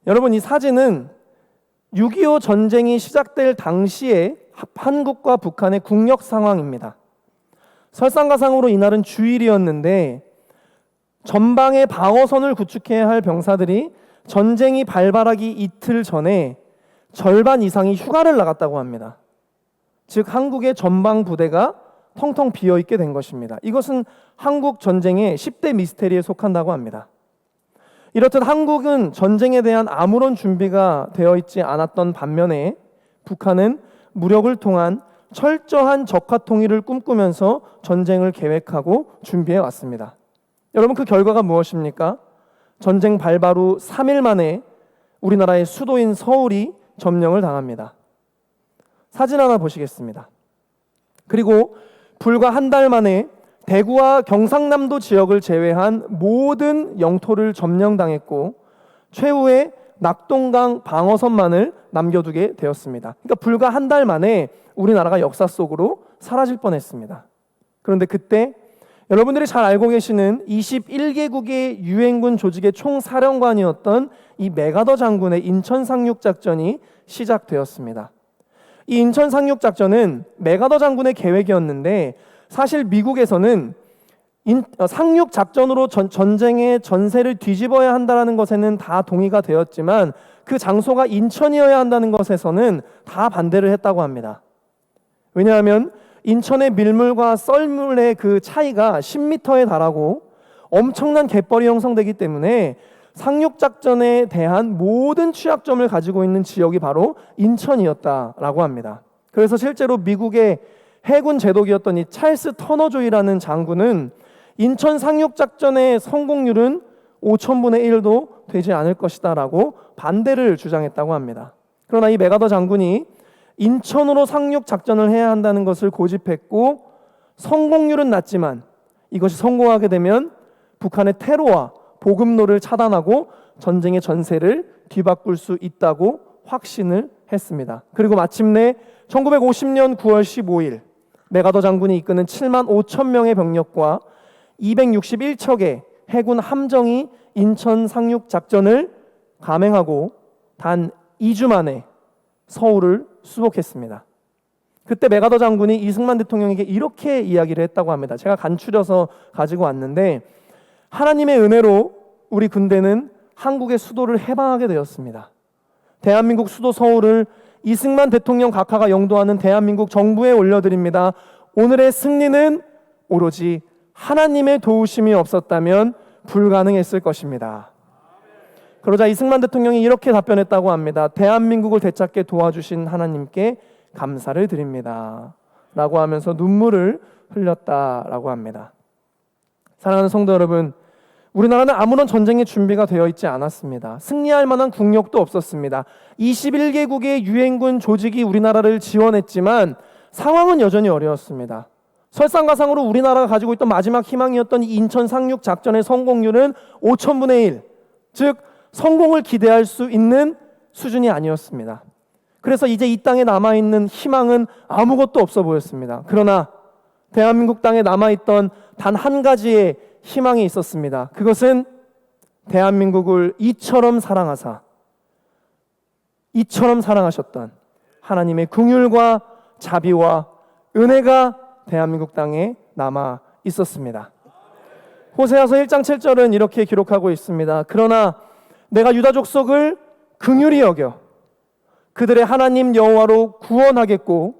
J: 여러분, 이 사진은 6.25 전쟁이 시작될 당시에 한국과 북한의 국력 상황입니다. 설상가상으로 이날은 주일이었는데 전방에 방어선을 구축해야 할 병사들이 전쟁이 발발하기 이틀 전에 절반 이상이 휴가를 나갔다고 합니다. 즉 한국의 전방 부대가 텅텅 비어있게 된 것입니다. 이것은 한국 전쟁의 10대 미스테리에 속한다고 합니다. 이렇듯 한국은 전쟁에 대한 아무런 준비가 되어 있지 않았던 반면에 북한은 무력을 통한 철저한 적화 통일을 꿈꾸면서 전쟁을 계획하고 준비해 왔습니다. 여러분, 그 결과가 무엇입니까? 전쟁 발발 후 3일 만에 우리나라의 수도인 서울이 점령을 당합니다. 사진 하나 보시겠습니다. 그리고 불과 한 달 만에 대구와 경상남도 지역을 제외한 모든 영토를 점령당했고 최후의 낙동강 방어선만을 남겨두게 되었습니다. 그러니까 불과 한 달 만에 우리나라가 역사 속으로 사라질 뻔했습니다. 그런데 그때 여러분들이 잘 알고 계시는 21개국의 유엔군 조직의 총사령관이었던 이 메가더 장군의 인천 상륙작전이 시작되었습니다. 이 인천 상륙작전은 메가더 장군의 계획이었는데 사실 미국에서는 상륙작전으로 전쟁의 전세를 뒤집어야 한다는 것에는 다 동의가 되었지만 그 장소가 인천이어야 한다는 것에서는 다 반대를 했다고 합니다. 왜냐하면 인천의 밀물과 썰물의 그 차이가 10m에 달하고 엄청난 갯벌이 형성되기 때문에 상륙작전에 대한 모든 취약점을 가지고 있는 지역이 바로 인천이었다라고 합니다. 그래서 실제로 미국의 해군 제독이었던 이 찰스 터너조이라는 장군은 인천 상륙작전의 성공률은 5000분의 1도 되지 않을 것이다 라고 반대를 주장했다고 합니다. 그러나 이 메가더 장군이 인천으로 상륙작전을 해야 한다는 것을 고집했고 성공률은 낮지만 이것이 성공하게 되면 북한의 테러와 보급로를 차단하고 전쟁의 전세를 뒤바꿀 수 있다고 확신을 했습니다. 그리고 마침내 1950년 9월 15일 메가더 장군이 이끄는 7만 5천 명의 병력과 261척의 해군 함정이 인천 상륙작전을 감행하고 단 2주 만에 서울을 수복했습니다. 그때 메가더 장군이 이승만 대통령에게 이렇게 이야기를 했다고 합니다. 제가 간추려서 가지고 왔는데 하나님의 은혜로 우리 군대는 한국의 수도를 해방하게 되었습니다. 대한민국 수도 서울을 이승만 대통령 각하가 영도하는 대한민국 정부에 올려드립니다. 오늘의 승리는 오로지 하나님의 도우심이 없었다면 불가능했을 것입니다. 그러자 이승만 대통령이 이렇게 답변했다고 합니다. 대한민국을 되찾게 도와주신 하나님께 감사를 드립니다. 라고 하면서 눈물을 흘렸다라고 합니다. 사랑하는 성도 여러분, 우리나라는 아무런 전쟁의 준비가 되어 있지 않았습니다. 승리할 만한 국력도 없었습니다. 21개국의 유엔군 조직이 우리나라를 지원했지만 상황은 여전히 어려웠습니다. 설상가상으로 우리나라가 가지고 있던 마지막 희망이었던 이 인천 상륙 작전의 성공률은 5000분의 1, 즉 성공을 기대할 수 있는 수준이 아니었습니다. 그래서 이제 이 땅에 남아있는 희망은 아무것도 없어 보였습니다. 그러나 대한민국 땅에 남아있던 단 한 가지의 희망이 있었습니다. 그것은 대한민국을 이처럼 사랑하셨던 하나님의 긍휼과 자비와 은혜가 대한민국 땅에 남아 있었습니다. 호세아서 1장 7절은 이렇게 기록하고 있습니다. 그러나 내가 유다 족속을 긍휼히 여겨 그들의 하나님 여호와로 구원하겠고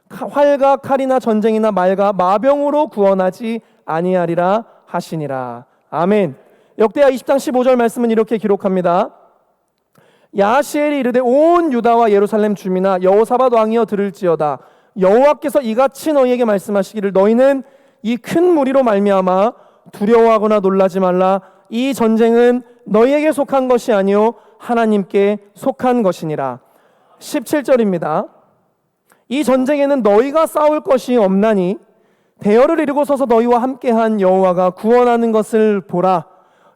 J: 활과 칼이나 전쟁이나 말과 마병으로 구원하지 아니하리라 하시니라. 아멘. 역대하 20장 15절 말씀은 이렇게 기록합니다. 야하시엘이 이르되 온 유다와 예루살렘 주민아 여호사밧 왕이여 들을지어다. 여호와께서 이같이 너희에게 말씀하시기를 너희는 이 큰 무리로 말미암아 두려워하거나 놀라지 말라. 이 전쟁은 너희에게 속한 것이 아니요 하나님께 속한 것이니라. 17절입니다. 이 전쟁에는 너희가 싸울 것이 없나니 대열을 이루고 서서 너희와 함께한 여호와가 구원하는 것을 보라.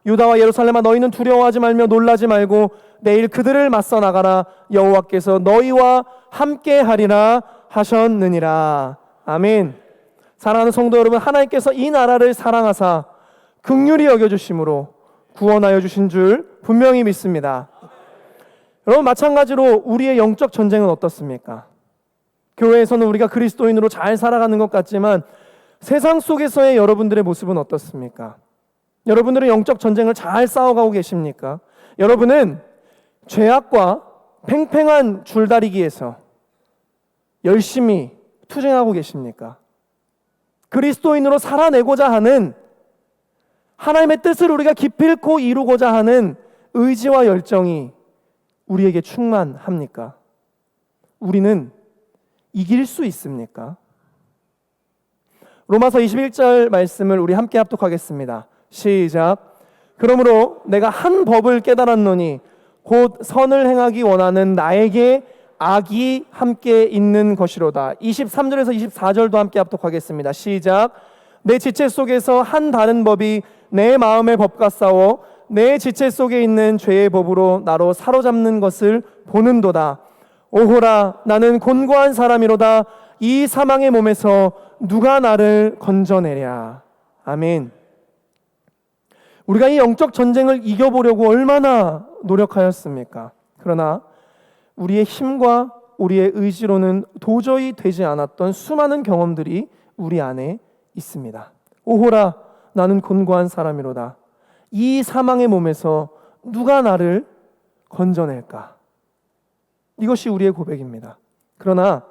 J: 유다와 예루살렘아 너희는 두려워하지 말며 놀라지 말고 내일 그들을 맞서 나가라. 여호와께서 너희와 함께하리라 하셨느니라. 아멘. 사랑하는 성도 여러분, 하나님께서 이 나라를 사랑하사 긍휼히 여겨주심으로 구원하여 주신 줄 분명히 믿습니다. 여러분, 마찬가지로 우리의 영적 전쟁은 어떻습니까? 교회에서는 우리가 그리스도인으로 잘 살아가는 것 같지만 세상 속에서의 여러분들의 모습은 어떻습니까? 여러분들은 영적 전쟁을 잘 싸워가고 계십니까? 여러분은 죄악과 팽팽한 줄다리기에서 열심히 투쟁하고 계십니까? 그리스도인으로 살아내고자 하는 하나님의 뜻을 우리가 기필코 이루고자 하는 의지와 열정이 우리에게 충만합니까? 우리는 이길 수 있습니까? 로마서 21절 말씀을 우리 함께 합독하겠습니다. 시작. 그러므로 내가 한 법을 깨달았노니 곧 선을 행하기 원하는 나에게 악이 함께 있는 것이로다. 23절에서 24절도 함께 합독하겠습니다. 시작. 내 지체 속에서 한 다른 법이 내 마음의 법과 싸워 내 지체 속에 있는 죄의 법으로 나로 사로잡는 것을 보는도다. 오호라, 나는 곤고한 사람이로다. 이 사망의 몸에서 누가 나를 건져내랴. 아멘. 우리가 이 영적 전쟁을 이겨보려고 얼마나 노력하였습니까? 그러나 우리의 힘과 우리의 의지로는 도저히 되지 않았던 수많은 경험들이 우리 안에 있습니다. 오호라, 나는 곤고한 사람이로다. 이 사망의 몸에서 누가 나를 건져낼까? 이것이 우리의 고백입니다. 그러나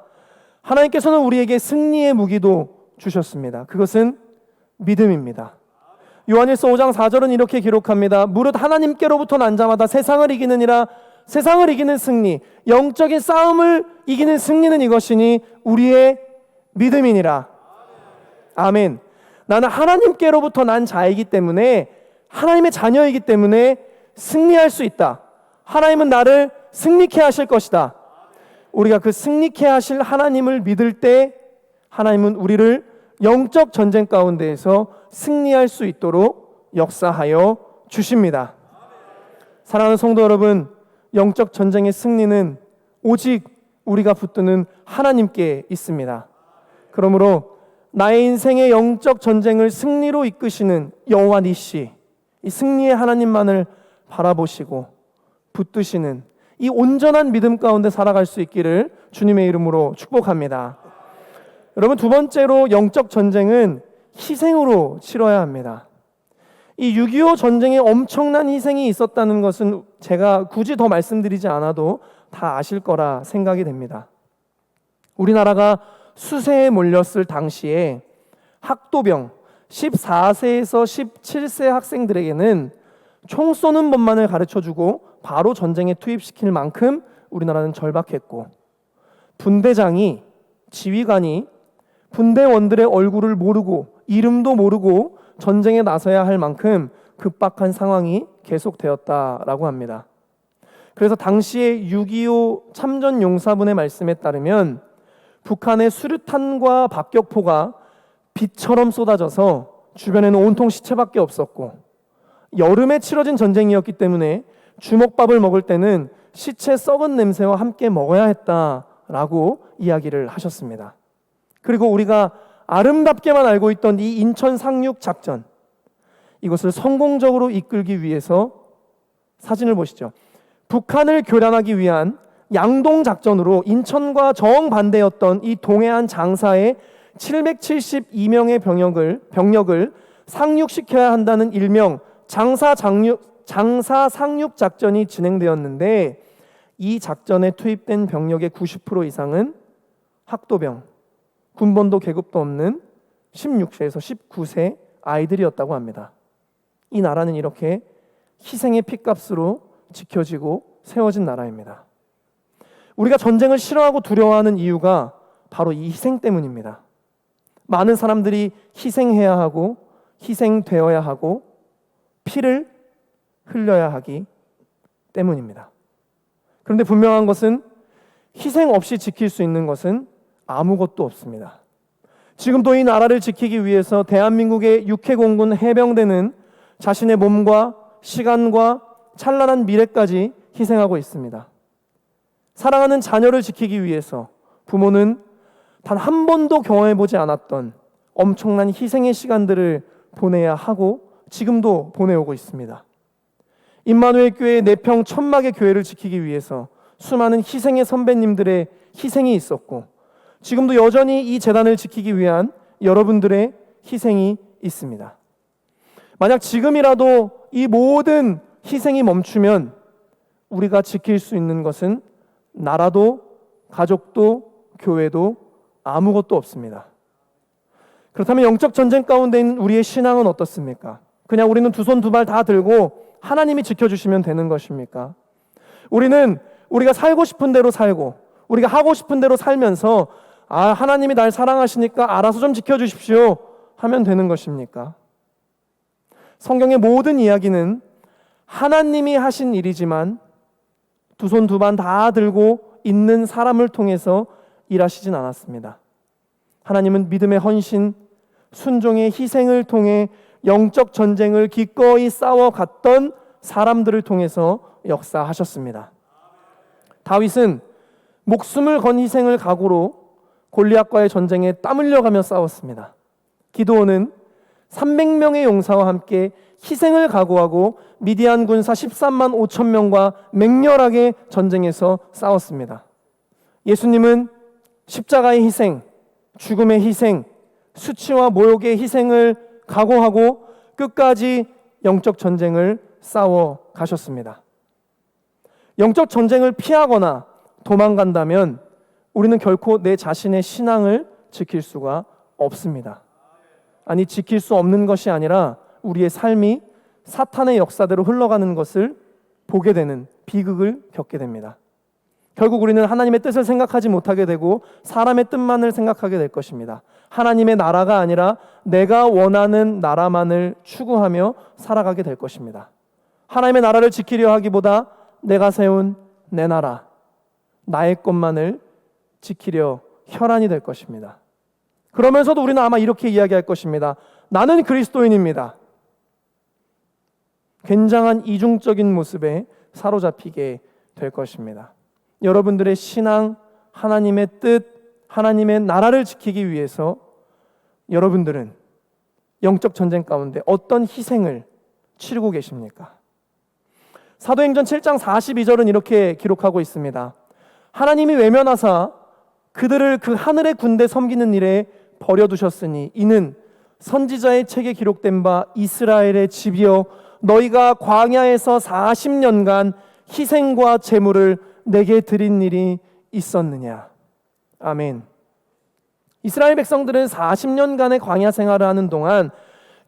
J: 하나님께서는 우리에게 승리의 무기도 주셨습니다. 그것은 믿음입니다. 요한일서 5장 4절은 이렇게 기록합니다. 무릇 하나님께로부터 난 자마다 세상을 이기느니라. 세상을 이기는 승리, 영적인 싸움을 이기는 승리는 이것이니 우리의 믿음이니라. 아멘. 나는 하나님께로부터 난 자이기 때문에, 하나님의 자녀이기 때문에 승리할 수 있다. 하나님은 나를 승리케 하실 것이다. 우리가 그 승리케 하실 하나님을 믿을 때 하나님은 우리를 영적 전쟁 가운데에서 승리할 수 있도록 역사하여 주십니다. 사랑하는 성도 여러분, 영적 전쟁의 승리는 오직 우리가 붙드는 하나님께 있습니다. 그러므로 나의 인생의 영적 전쟁을 승리로 이끄시는 여호와 니시, 이 승리의 하나님만을 바라보시고 붙드시는 이 온전한 믿음 가운데 살아갈 수 있기를 주님의 이름으로 축복합니다. 여러분, 두 번째로 영적 전쟁은 희생으로 치러야 합니다. 이 6.25 전쟁에 엄청난 희생이 있었다는 것은 제가 굳이 더 말씀드리지 않아도 다 아실 거라 생각이 됩니다. 우리나라가 수세에 몰렸을 당시에 학도병 14세에서 17세 학생들에게는 총 쏘는 법만을 가르쳐주고 바로 전쟁에 투입시킬 만큼 우리나라는 절박했고, 분대장이, 지휘관이 분대원들의 얼굴을 모르고 이름도 모르고 전쟁에 나서야 할 만큼 급박한 상황이 계속되었다라고 합니다. 그래서 당시에 6.25 참전용사분의 말씀에 따르면 북한의 수류탄과 박격포가 빛처럼 쏟아져서 주변에는 온통 시체밖에 없었고, 여름에 치러진 전쟁이었기 때문에 주먹밥을 먹을 때는 시체 썩은 냄새와 함께 먹어야 했다라고 이야기를 하셨습니다. 그리고 우리가 아름답게만 알고 있던 이 인천 상륙 작전, 이것을 성공적으로 이끌기 위해서 사진을 보시죠. 북한을 교란하기 위한 양동 작전으로 인천과 정반대였던 이 동해안 장사에 772명의 병력을 상륙시켜야 한다는 일명 장사 상륙 작전이 진행되었는데, 이 작전에 투입된 병력의 90% 이상은 학도병, 군번도 계급도 없는 16세에서 19세 아이들이었다고 합니다. 이 나라는 이렇게 희생의 핏값으로 지켜지고 세워진 나라입니다. 우리가 전쟁을 싫어하고 두려워하는 이유가 바로 이 희생 때문입니다. 많은 사람들이 희생해야 하고 희생되어야 하고 피를 흘려야 하기 때문입니다. 그런데 분명한 것은 희생 없이 지킬 수 있는 것은 아무것도 없습니다. 지금도 이 나라를 지키기 위해서 대한민국의 육해공군 해병대는 자신의 몸과 시간과 찬란한 미래까지 희생하고 있습니다. 사랑하는 자녀를 지키기 위해서 부모는 단 한 번도 경험해보지 않았던 엄청난 희생의 시간들을 보내야 하고 지금도 보내오고 있습니다. 임마누엘 교회 내평 천막의 교회를 지키기 위해서 수많은 희생의 선배님들의 희생이 있었고, 지금도 여전히 이 재단을 지키기 위한 여러분들의 희생이 있습니다. 만약 지금이라도 이 모든 희생이 멈추면 우리가 지킬 수 있는 것은 나라도 가족도 교회도 아무것도 없습니다. 그렇다면 영적 전쟁 가운데 있는 우리의 신앙은 어떻습니까? 그냥 우리는 두 손 두 발 다 들고 하나님이 지켜주시면 되는 것입니까? 우리는 우리가 살고 싶은 대로 살고 우리가 하고 싶은 대로 살면서 하나님이 날 사랑하시니까 알아서 좀 지켜주십시오 하면 되는 것입니까? 성경의 모든 이야기는 하나님이 하신 일이지만 두 손 두 발 다 들고 있는 사람을 통해서 일하시진 않았습니다. 하나님은 믿음의 헌신, 순종의 희생을 통해 영적 전쟁을 기꺼이 싸워갔던 사람들을 통해서 역사하셨습니다. 다윗은 목숨을 건 희생을 각오로 골리앗과의 전쟁에 땀 흘려가며 싸웠습니다. 기드온은 300명의 용사와 함께 희생을 각오하고 미디안 군사 13만 5천 명과 맹렬하게 전쟁에서 싸웠습니다. 예수님은 십자가의 희생, 죽음의 희생, 수치와 모욕의 희생을 각오하고 끝까지 영적 전쟁을 싸워 가셨습니다. 영적 전쟁을 피하거나 도망간다면 우리는 결코 내 자신의 신앙을 지킬 수가 없습니다. 아니, 지킬 수 없는 것이 아니라 우리의 삶이 사탄의 역사대로 흘러가는 것을 보게 되는 비극을 겪게 됩니다. 결국 우리는 하나님의 뜻을 생각하지 못하게 되고 사람의 뜻만을 생각하게 될 것입니다. 하나님의 나라가 아니라 내가 원하는 나라만을 추구하며 살아가게 될 것입니다. 하나님의 나라를 지키려 하기보다 내가 세운 내 나라, 나의 것만을 지키려 혈안이 될 것입니다. 그러면서도 우리는 아마 이렇게 이야기할 것입니다. 나는 그리스도인입니다. 굉장한 이중적인 모습에 사로잡히게 될 것입니다. 여러분들의 신앙, 하나님의 뜻, 하나님의 나라를 지키기 위해서 여러분들은 영적 전쟁 가운데 어떤 희생을 치르고 계십니까? 사도행전 7장 42절은 이렇게 기록하고 있습니다. 하나님이 외면하사 그들을 그 하늘의 군대 섬기는 일에 버려두셨으니 이는 선지자의 책에 기록된 바 이스라엘의 집이여 너희가 광야에서 40년간 희생과 제물을 내게 드린 일이 있었느냐. 아멘. 이스라엘 백성들은 40년간의 광야 생활을 하는 동안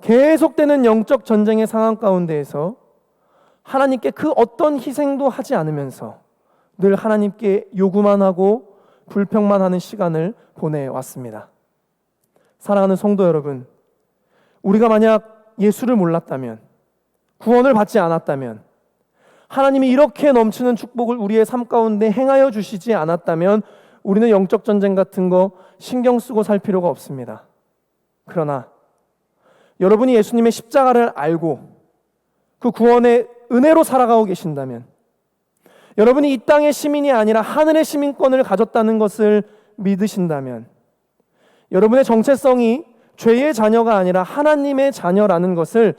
J: 계속되는 영적 전쟁의 상황 가운데에서 하나님께 그 어떤 희생도 하지 않으면서 늘 하나님께 요구만 하고 불평만 하는 시간을 보내왔습니다. 사랑하는 성도 여러분, 우리가 만약 예수를 몰랐다면, 구원을 받지 않았다면, 하나님이 이렇게 넘치는 축복을 우리의 삶 가운데 행하여 주시지 않았다면 우리는 영적 전쟁 같은 거 신경 쓰고 살 필요가 없습니다. 그러나 여러분이 예수님의 십자가를 알고 그 구원의 은혜로 살아가고 계신다면, 여러분이 이 땅의 시민이 아니라 하늘의 시민권을 가졌다는 것을 믿으신다면, 여러분의 정체성이 죄의 자녀가 아니라 하나님의 자녀라는 것을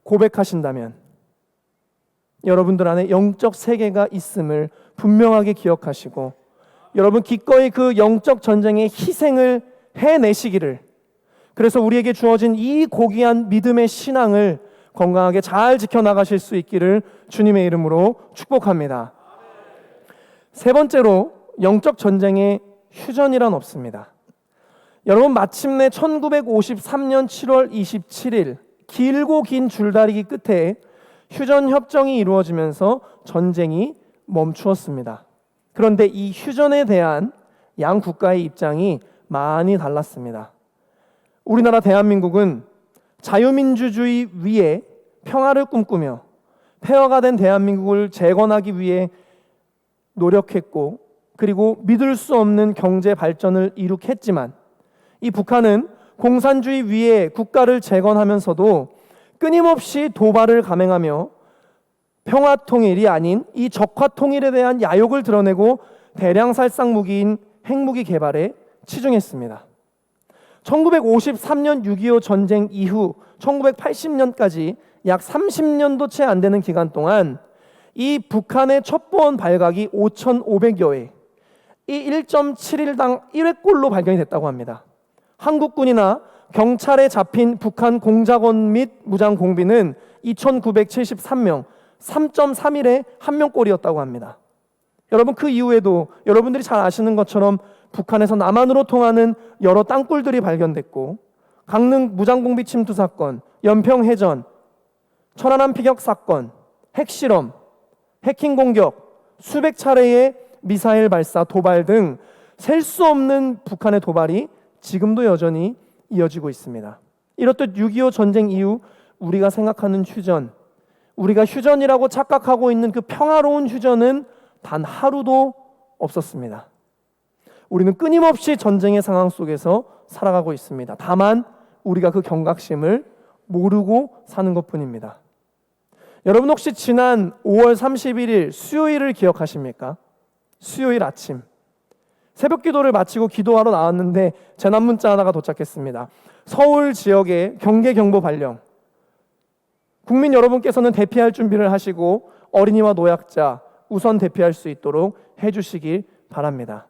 J: 고백하신다면 여러분들 안에 영적 세계가 있음을 분명하게 기억하시고 여러분 기꺼이 그 영적 전쟁의 희생을 해내시기를, 그래서 우리에게 주어진 이 고귀한 믿음의 신앙을 건강하게 잘 지켜나가실 수 있기를 주님의 이름으로 축복합니다. 세 번째로, 영적 전쟁에 휴전이란 없습니다. 여러분, 마침내 1953년 7월 27일 길고 긴 줄다리기 끝에 휴전 협정이 이루어지면서 전쟁이 멈추었습니다. 그런데 이 휴전에 대한 양 국가의 입장이 많이 달랐습니다. 우리나라 대한민국은 자유민주주의 위에 평화를 꿈꾸며 폐허가 된 대한민국을 재건하기 위해 노력했고, 그리고 믿을 수 없는 경제 발전을 이룩했지만 이 북한은 공산주의 위에 국가를 재건하면서도 끊임없이 도발을 감행하며 평화 통일이 아닌 이 적화 통일에 대한 야욕을 드러내고 대량 살상 무기인 핵무기 개발에 치중했습니다. 1953년 6.25 전쟁 이후 1980년까지 약 30년도 채 안 되는 기간 동안 이 북한의 첩보원 발각이 5,500여 회, 이 1.7일당 1회꼴로 발견이 됐다고 합니다. 한국군이나 경찰에 잡힌 북한 공작원 및 무장 공비는 2,973명, 3.3일에 1명꼴이었다고 합니다. 여러분, 그 이후에도 여러분들이 잘 아시는 것처럼 북한에서 남한으로 통하는 여러 땅굴들이 발견됐고, 강릉 무장공비 침투 사건, 연평 해전, 천안함 피격 사건, 핵실험, 해킹 공격, 수백 차례의 미사일 발사, 도발 등 셀 수 없는 북한의 도발이 지금도 여전히 이어지고 있습니다. 이렇듯 6.25 전쟁 이후 우리가 생각하는 휴전, 우리가 휴전이라고 착각하고 있는 그 평화로운 휴전은 단 하루도 없었습니다. 우리는 끊임없이 전쟁의 상황 속에서 살아가고 있습니다. 다만 우리가 그 경각심을 모르고 사는 것뿐입니다. 여러분 혹시 지난 5월 31일 수요일을 기억하십니까? 수요일 아침 새벽 기도를 마치고 기도하러 나왔는데 재난 문자 하나가 도착했습니다. 서울 지역에 경계 경보 발령. 국민 여러분께서는 대피할 준비를 하시고 어린이와 노약자 우선 대피할 수 있도록 해주시길 바랍니다.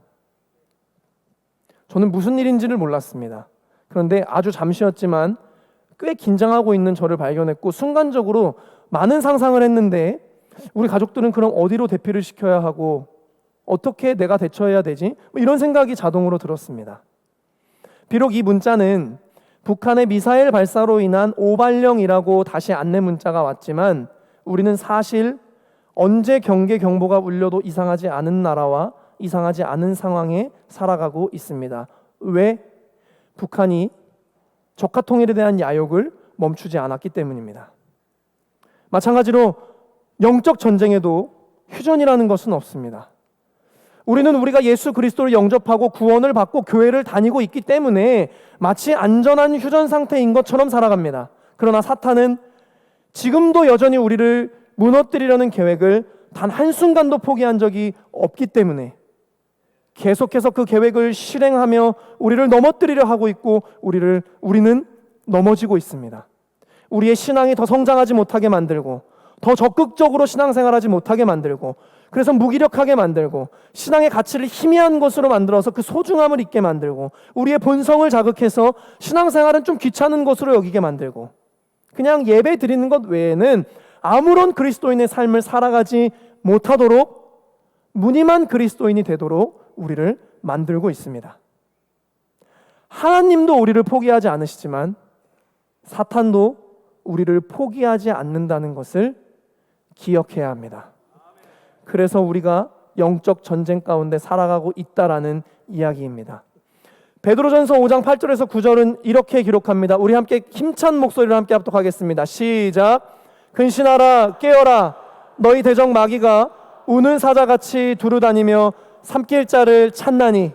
J: 저는 무슨 일인지를 몰랐습니다. 그런데 아주 잠시였지만 꽤 긴장하고 있는 저를 발견했고 순간적으로 많은 상상을 했는데 우리 가족들은 그럼 어디로 대피를 시켜야 하고 어떻게 내가 대처해야 되지? 이런 생각이 자동으로 들었습니다. 비록 이 문자는 북한의 미사일 발사로 인한 오발령이라고 다시 안내 문자가 왔지만 우리는 사실 언제 경계 경보가 울려도 이상하지 않은 나라와 이상하지 않은 상황에 살아가고 있습니다. 왜? 북한이 적화 통일에 대한 야욕을 멈추지 않았기 때문입니다. 마찬가지로 영적 전쟁에도 휴전이라는 것은 없습니다. 우리는 우리가 예수 그리스도를 영접하고 구원을 받고 교회를 다니고 있기 때문에 마치 안전한 휴전 상태인 것처럼 살아갑니다. 그러나 사탄은 지금도 여전히 우리를 무너뜨리려는 계획을 단 한순간도 포기한 적이 없기 때문에 계속해서 그 계획을 실행하며 우리를 넘어뜨리려 하고 있고 우리는 넘어지고 있습니다. 우리의 신앙이 더 성장하지 못하게 만들고 더 적극적으로 신앙생활하지 못하게 만들고 그래서 무기력하게 만들고 신앙의 가치를 희미한 것으로 만들어서 그 소중함을 잊게 만들고 우리의 본성을 자극해서 신앙생활은 좀 귀찮은 것으로 여기게 만들고 그냥 예배 드리는 것 외에는 아무런 그리스도인의 삶을 살아가지 못하도록 무늬만 그리스도인이 되도록 우리를 만들고 있습니다. 하나님도 우리를 포기하지 않으시지만 사탄도 우리를 포기하지 않는다는 것을 기억해야 합니다. 그래서 우리가 영적 전쟁 가운데 살아가고 있다라는 이야기입니다. 베드로전서 5장 8절에서 9절은 이렇게 기록합니다. 우리 함께 힘찬 목소리로 함께 합독하겠습니다. 시작. 근신하라 깨어라 너희 대적 마귀가 우는 사자같이 두루다니며 삼킬 자를 찾나니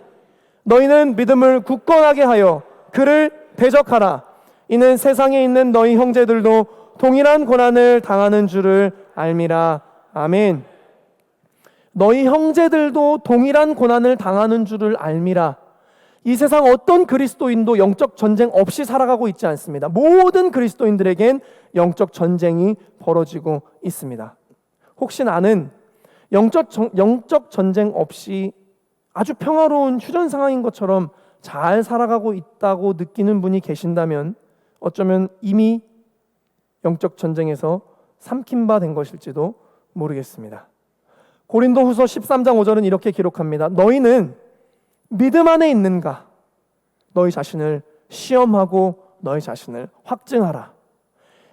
J: 너희는 믿음을 굳건하게 하여 그를 대적하라. 이는 세상에 있는 너희 형제들도 동일한 고난을 당하는 줄을 알미라. 아멘. 너희 형제들도 동일한 고난을 당하는 줄을 알미라. 이 세상 어떤 그리스도인도 영적 전쟁 없이 살아가고 있지 않습니다. 모든 그리스도인들에겐 영적 전쟁이 벌어지고 있습니다. 혹시 나는 영적 전쟁 없이 아주 평화로운 휴전 상황인 것처럼 잘 살아가고 있다고 느끼는 분이 계신다면 어쩌면 이미 영적 전쟁에서 삼킨 바 된 것일지도 모르겠습니다. 고린도후서 13장 5절은 이렇게 기록합니다. 너희는 믿음 안에 있는가? 너희 자신을 시험하고 너희 자신을 확증하라.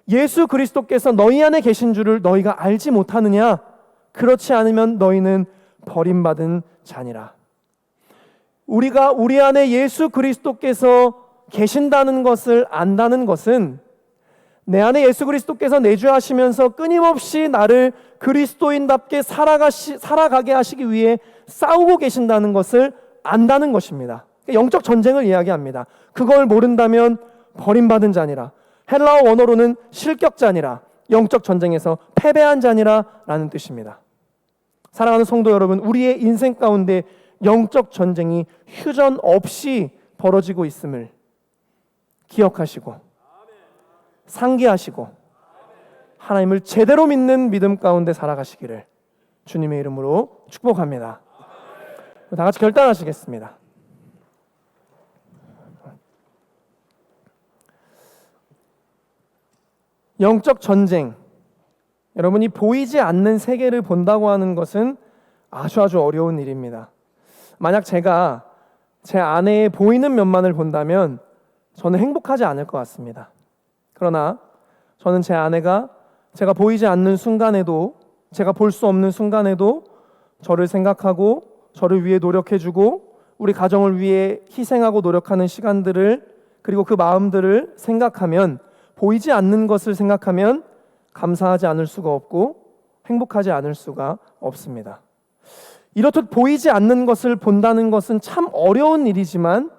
J: 예수 그리스도께서 너희 안에 계신 줄을 너희가 알지 못하느냐? 그렇지 않으면 너희는 버림받은 자니라. 우리가 우리 안에 예수 그리스도께서 계신다는 것을 안다는 것은 내 안에 예수 그리스도께서 내주하시면서 끊임없이 나를 그리스도인답게 살아가게 하시기 위해 싸우고 계신다는 것을 안다는 것입니다. 영적 전쟁을 이야기합니다. 그걸 모른다면 버림받은 자니라. 헬라어 원어로는 실격자니라. 영적 전쟁에서 패배한 자니라 라는 뜻입니다. 사랑하는 성도 여러분, 우리의 인생 가운데 영적 전쟁이 휴전 없이 벌어지고 있음을 기억하시고 상기하시고 하나님을 제대로 믿는 믿음 가운데 살아가시기를 주님의 이름으로 축복합니다. 다 같이 결단하시겠습니다. 영적 전쟁, 여러분이 보이지 않는 세계를 본다고 하는 것은 아주 어려운 일입니다. 만약 제가 제 아내의 보이는 면만을 본다면 저는 행복하지 않을 것 같습니다. 그러나 저는 제 아내가 제가 보이지 않는 순간에도, 제가 볼 수 없는 순간에도 저를 생각하고 저를 위해 노력해주고 우리 가정을 위해 희생하고 노력하는 시간들을 그리고 그 마음들을 생각하면 보이지 않는 것을 생각하면 감사하지 않을 수가 없고 행복하지 않을 수가 없습니다. 이렇듯 보이지 않는 것을 본다는 것은 참 어려운 일이지만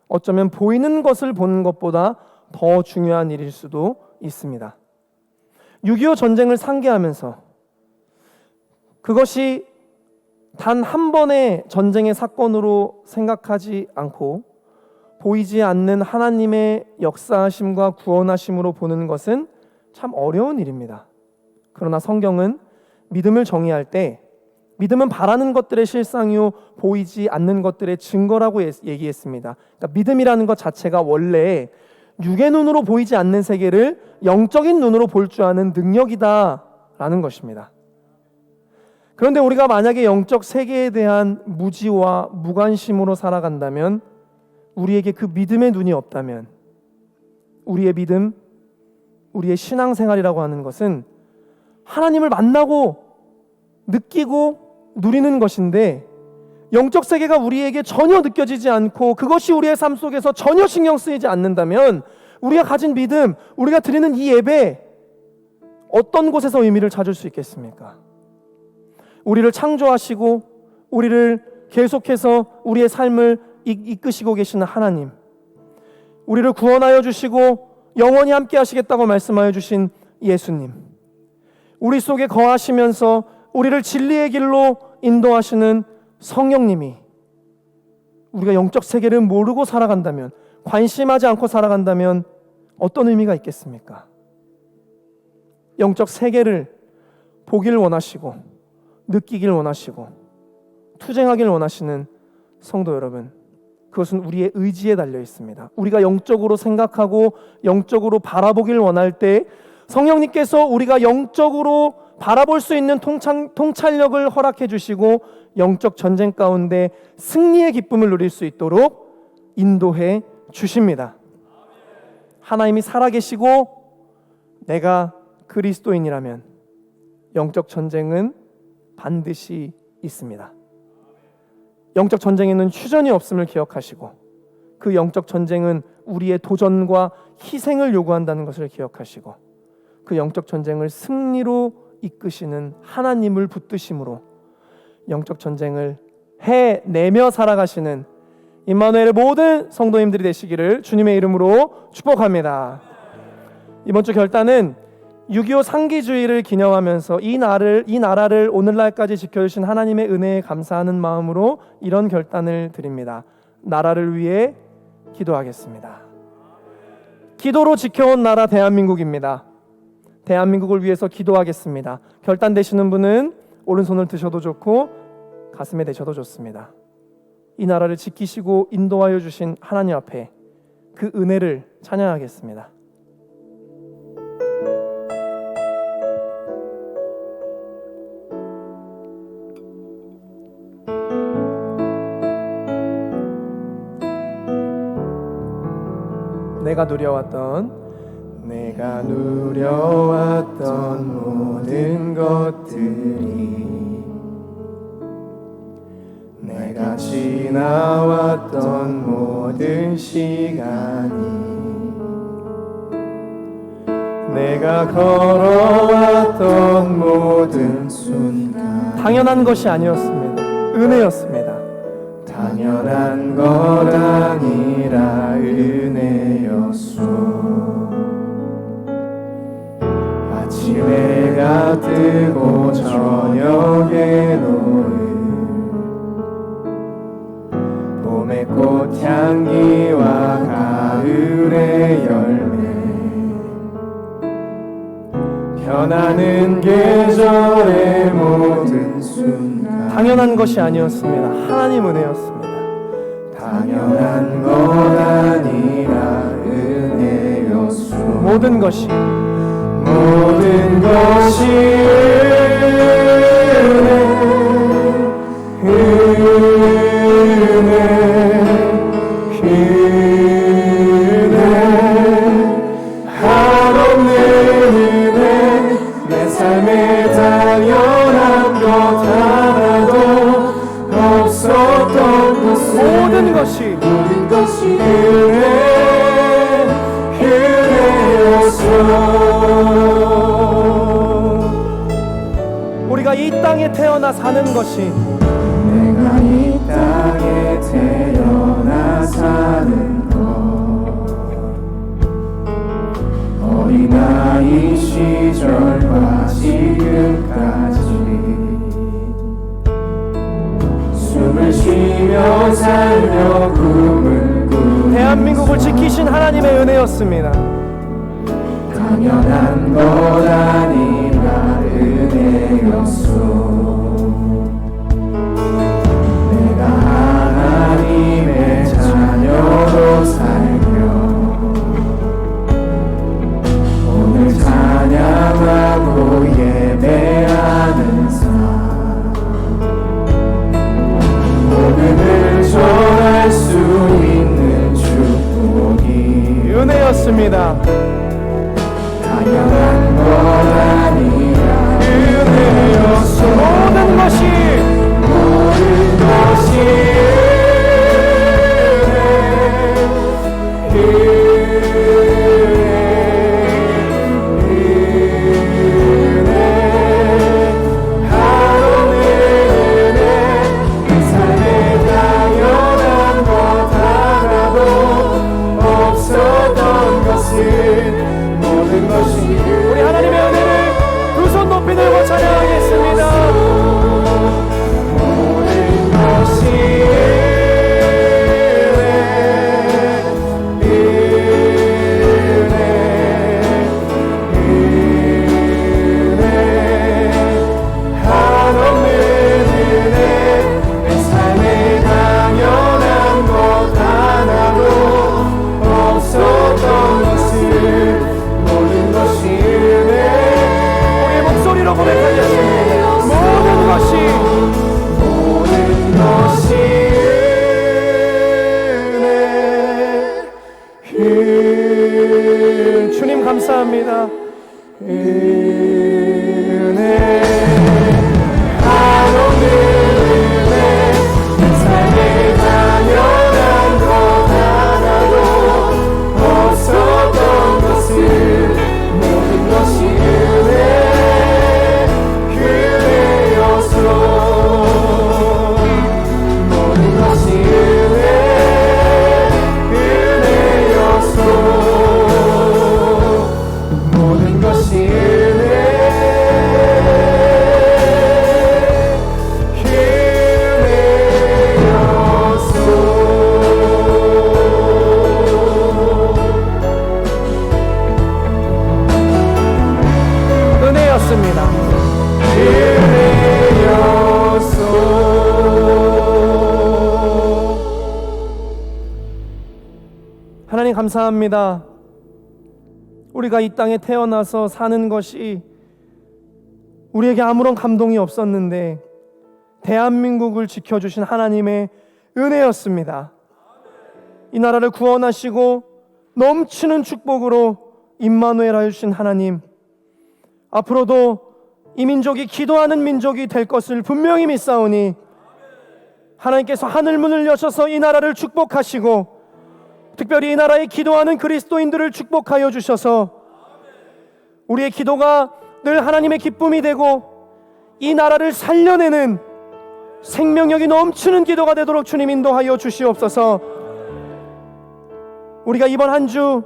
J: 어쩌면 보이는 것을 보는 것보다 더 중요한 일일 수도 있습니다. 6.25 전쟁을 상기하면서 그것이 단 한 번의 전쟁의 사건으로 생각하지 않고 보이지 않는 하나님의 역사하심과 구원하심으로 보는 것은 참 어려운 일입니다. 그러나 성경은 믿음을 정의할 때 믿음은 바라는 것들의 실상이요 보이지 않는 것들의 증거라고 얘기했습니다. 그러니까 믿음이라는 것 자체가 원래 육의 눈으로 보이지 않는 세계를 영적인 눈으로 볼 줄 아는 능력이다라는 것입니다. 그런데 우리가 만약에 영적 세계에 대한 무지와 무관심으로 살아간다면, 우리에게 그 믿음의 눈이 없다면, 우리의 믿음, 우리의 신앙생활이라고 하는 것은 하나님을 만나고 느끼고 누리는 것인데, 영적 세계가 우리에게 전혀 느껴지지 않고 그것이 우리의 삶 속에서 전혀 신경 쓰이지 않는다면 우리가 가진 믿음, 우리가 드리는 이 예배 어떤 곳에서 의미를 찾을 수 있겠습니까? 우리를 창조하시고 우리를 계속해서 우리의 삶을 이끄시고 계시는 하나님, 우리를 구원하여 주시고 영원히 함께 하시겠다고 말씀하여 주신 예수님, 우리 속에 거하시면서 우리를 진리의 길로 인도하시는 성령님이, 우리가 영적 세계를 모르고 살아간다면, 관심하지 않고 살아간다면 어떤 의미가 있겠습니까? 영적 세계를 보길 원하시고 느끼길 원하시고 투쟁하길 원하시는 성도 여러분, 그것은 우리의 의지에 달려 있습니다. 우리가 영적으로 생각하고 영적으로 바라보길 원할 때 성령님께서 우리가 영적으로 바라볼 수 있는 통찰력을 허락해 주시고 영적 전쟁 가운데 승리의 기쁨을 누릴 수 있도록 인도해 주십니다. 하나님이 살아계시고 내가 그리스도인이라면 영적 전쟁은 반드시 있습니다. 영적 전쟁에는 휴전이 없음을 기억하시고 그 영적 전쟁은 우리의 도전과 희생을 요구한다는 것을 기억하시고 그 영적 전쟁을 승리로 이끄시는 하나님을 붙드심으로 영적 전쟁을 해내며 살아가시는 임마누엘의 모든 성도님들이 되시기를 주님의 이름으로 축복합니다. 이번 주 결단은 6.25 상기주의를 기념하면서 이 나라를 오늘날까지 지켜주신 하나님의 은혜에 감사하는 마음으로 이런 결단을 드립니다. 나라를 위해 기도하겠습니다. 기도로 지켜온 나라 대한민국입니다. 대한민국을 위해서 기도하겠습니다. 결단되시는 분은 오른손을 드셔도 좋고 가슴에 대셔도 좋습니다. 이 나라를 지키시고 인도하여 주신 하나님 앞에 그 은혜를 찬양하겠습니다. 내가 누려왔던 모든 것들이, 내가 지나왔던 모든 시간이, 내가 걸어왔던 모든 순간, 당연한 것이 아니었습니다. 은혜였습니다. 당연한 것 아니라 은혜였소. 아침에가 뜨고 저녁에 노을, 봄의 꽃향기와 가을의 열매, 변하는 계절의 모든 순간, 당연한 것이 아니었습니다. 하나님 은혜였습니다. 당연한 것 아니라 은혜였소. 모든 것이 은혜, 한없는 은혜, 내 삶에 당연한 것 하나도 없었던 것을, 모든 것이 은혜였소. 우리가 이 땅에 태어나 사는 것이, 내가 이 땅에 태어나 사는 것, 어린아이 시절과 지금까지 숨을 쉬며 살며 꿈을 꾸는 대한민국을 지키신 하나님의 은혜였습니다. 당연한 것 아니라 은혜였소. 내가 하나님의 자녀로 살며 오늘 찬양하고 예배하는 삶, 오늘을 전할 수 있는 축복이 은혜였습니다. 당연한 것 아니라 은혜였소. 모든 것이 우리 하나님의 은혜를 두 손 높이 들고 찬양하겠습니다. 모든 것이 한없는 은혜, 내 삶에 당연한 것 하나도 없었던 것을 모든 것이 은혜. 우리의 목소리로 고백하겠습니다. 모든 것이 은혜. 주님 감사합니다. 은혜. 한없는 은혜, 내 삶에 당연한 것 하나도 없었던 것을 모든 것이 은혜였소. 모든 것이 은혜였소. 모든 것이 은혜였습니다. 하나님 감사합니다. 우리가 이 땅에 태어나서 사는 것이 우리에게 아무런 감동이 없었는데 대한민국을 지켜주신 하나님의 은혜였습니다. 이 나라를 구원하시고 넘치는 축복으로 임마누엘 하여주신 하나님, 앞으로도 이 민족이 기도하는 민족이 될 것을 분명히 믿사오니 하나님께서 하늘문을 여셔서 이 나라를 축복하시고 특별히 이 나라에 기도하는 그리스도인들을 축복하여 주셔서 우리의 기도가 늘 하나님의 기쁨이 되고 이 나라를 살려내는 생명력이 넘치는 기도가 되도록 주님 인도하여 주시옵소서. 우리가 이번 한 주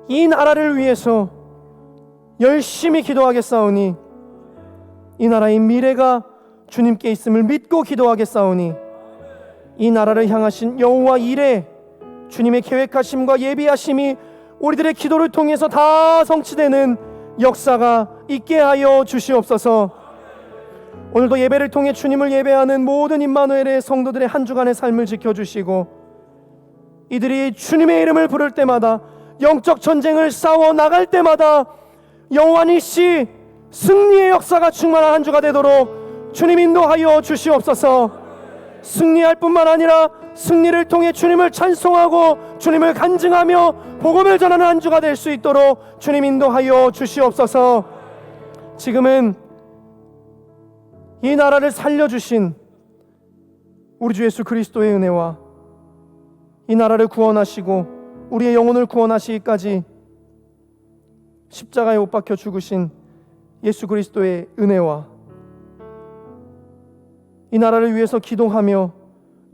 J: 이 나라를 위해서 열심히 기도하겠사오니 이 나라의 미래가 주님께 있음을 믿고 기도하겠사오니 이 나라를 향하신 여호와 이레 주님의 계획하심과 예비하심이 우리들의 기도를 통해서 다 성취되는 역사가 있게 하여 주시옵소서. 오늘도 예배를 통해 주님을 예배하는 모든 임마누엘의 성도들의 한 주간의 삶을 지켜주시고 이들이 주님의 이름을 부를 때마다 영적 전쟁을 싸워 나갈 때마다 여호와 니시 승리의 역사가 충만한 한 주가 되도록 주님 인도하여 주시옵소서. 승리할 뿐만 아니라 승리를 통해 주님을 찬송하고 주님을 간증하며 복음을 전하는 한 주가 될 수 있도록 주님 인도하여 주시옵소서. 지금은 이 나라를 살려주신 우리 주 예수 그리스도의 은혜와 이 나라를 구원하시고 우리의 영혼을 구원하시기까지 십자가에 못 박혀 죽으신 예수 그리스도의 은혜와 이 나라를 위해서 기도하며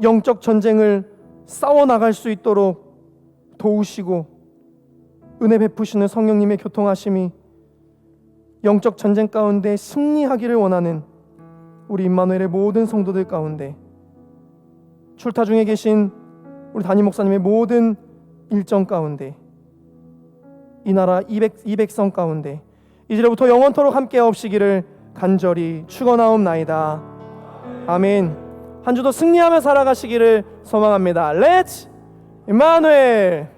J: 영적 전쟁을 싸워나갈 수 있도록 도우시고 은혜 베푸시는 성령님의 교통하심이 영적 전쟁 가운데 승리하기를 원하는 우리 임마누엘의 모든 성도들 가운데, 출타 중에 계신 우리 담임 목사님의 모든 일정 가운데, 이 나라 200성 가운데 이제부터 영원토록 함께 하옵시기를 간절히 축원하옵나이다. 아멘. 한 주도 승리하며 살아가시기를 소망합니다. 렛츠 임마누엘.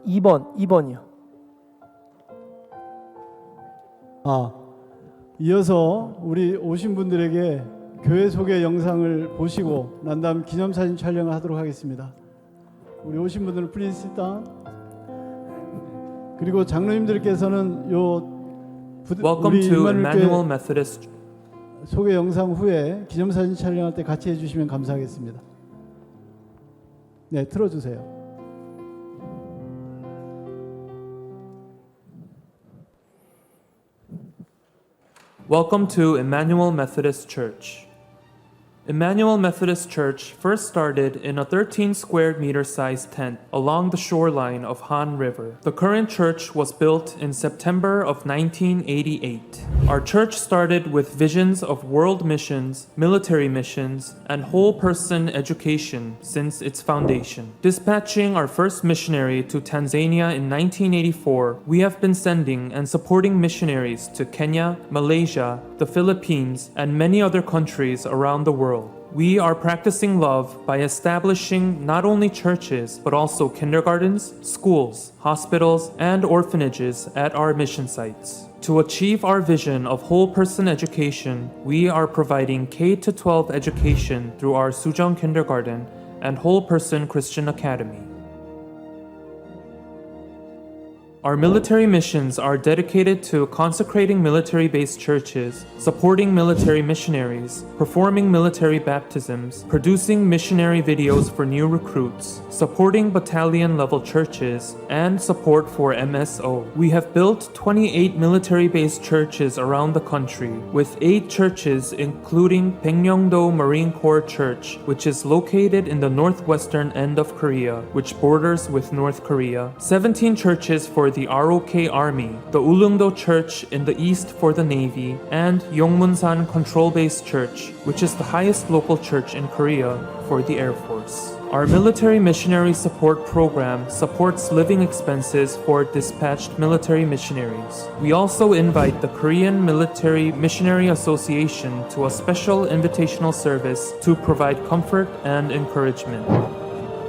J: (2번이요)
G: 이어서 우리 오신 분들에게 교회 소개 영상을 보시고 난 다음 기념사진 촬영을 하도록 하겠습니다. 우리 오신 분들은 플리즈 sit down. 그리고 장로님들께서는
L: Welcome
G: 우리
L: to
G: 임마누엘
L: Emmanuel Methodist.
G: 소개 영상 후에 기념사진 촬영할 때 같이 해주시면 감사하겠습니다. 네, 틀어주세요.
L: Welcome to Emmanuel Methodist Church. Emmanuel Methodist Church first started in a 13 square meter sized tent along the shoreline of Han River. The current church was built in September of 1988. Our church started with visions of world missions, military missions, and whole person education since its foundation. Dispatching our first missionary to Tanzania in 1984, we have been sending and supporting missionaries to Kenya, Malaysia, the Philippines, and many other countries around the world. We are practicing love by establishing not only churches, but also kindergartens, schools, hospitals, and orphanages at our mission sites. To achieve our vision of whole person education, we are providing K-12 education through our Sujong Kindergarten and Whole Person Christian Academy. Our military missions are dedicated to consecrating military-based churches, supporting military missionaries, performing military baptisms, producing missionary videos for new recruits, supporting battalion-level churches, and support for MSO. We have built 28 military-based churches around the country, with 8 churches including Baekneungdo Marine Corps Church, which is located in the northwestern end of Korea, which borders with North Korea, 17 churches for the ROK Army, the Ulleungdo Church in the east for the Navy, and Yongmunsan Control Base Church, which is the highest local church in Korea for the Air Force. Our military missionary support program supports living expenses for dispatched military missionaries. We also invite the Korean Military Missionary Association to a special invitational service to provide comfort and encouragement.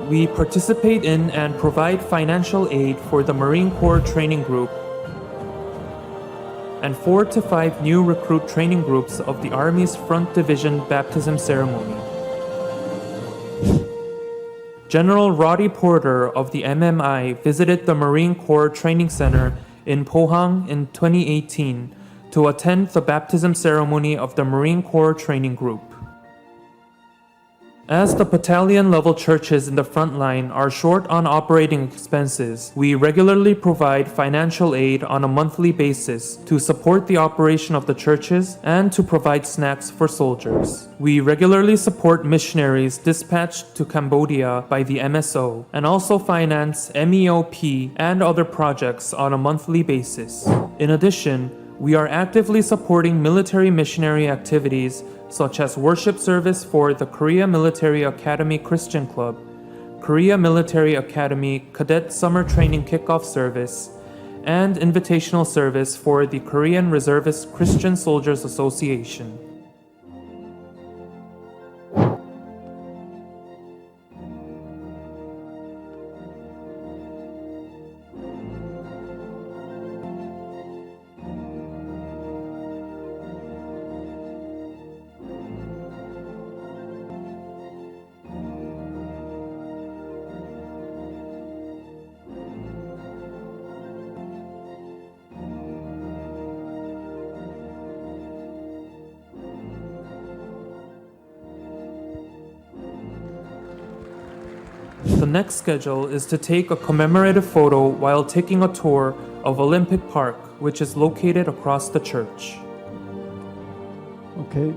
L: We participate in and provide financial aid for the Marine Corps Training Group and 4 to 5 new recruit training groups of the Army's Front Division baptism ceremony. General Roddy Porter of the MMI visited the Marine Corps Training Center in Pohang in 2018 to attend the baptism ceremony of the Marine Corps Training Group. As the battalion-level churches in the front line are short on operating expenses, we regularly provide financial aid on a monthly basis to support the operation of the churches and to provide snacks for soldiers. We regularly support missionaries dispatched to Cambodia by the MSO and also finance MEOP and other projects on a monthly basis. In addition, we are actively supporting military missionary activities such as worship service for the Korea Military Academy Christian Club, Korea Military Academy Cadet Summer Training Kickoff Service, and invitational service for the Korean Reservist Christian Soldiers Association. The next schedule is to take a commemorative photo while taking a tour of Olympic Park, which is located across the church.
G: 오케이.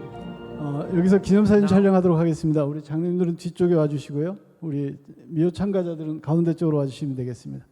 G: 여기서 기념사진 촬영하도록 하겠습니다. 우리 장로님들은 뒤쪽에 와주시고요. 우리 미호 참가자들은 가운데 쪽으로 와주시면 되겠습니다.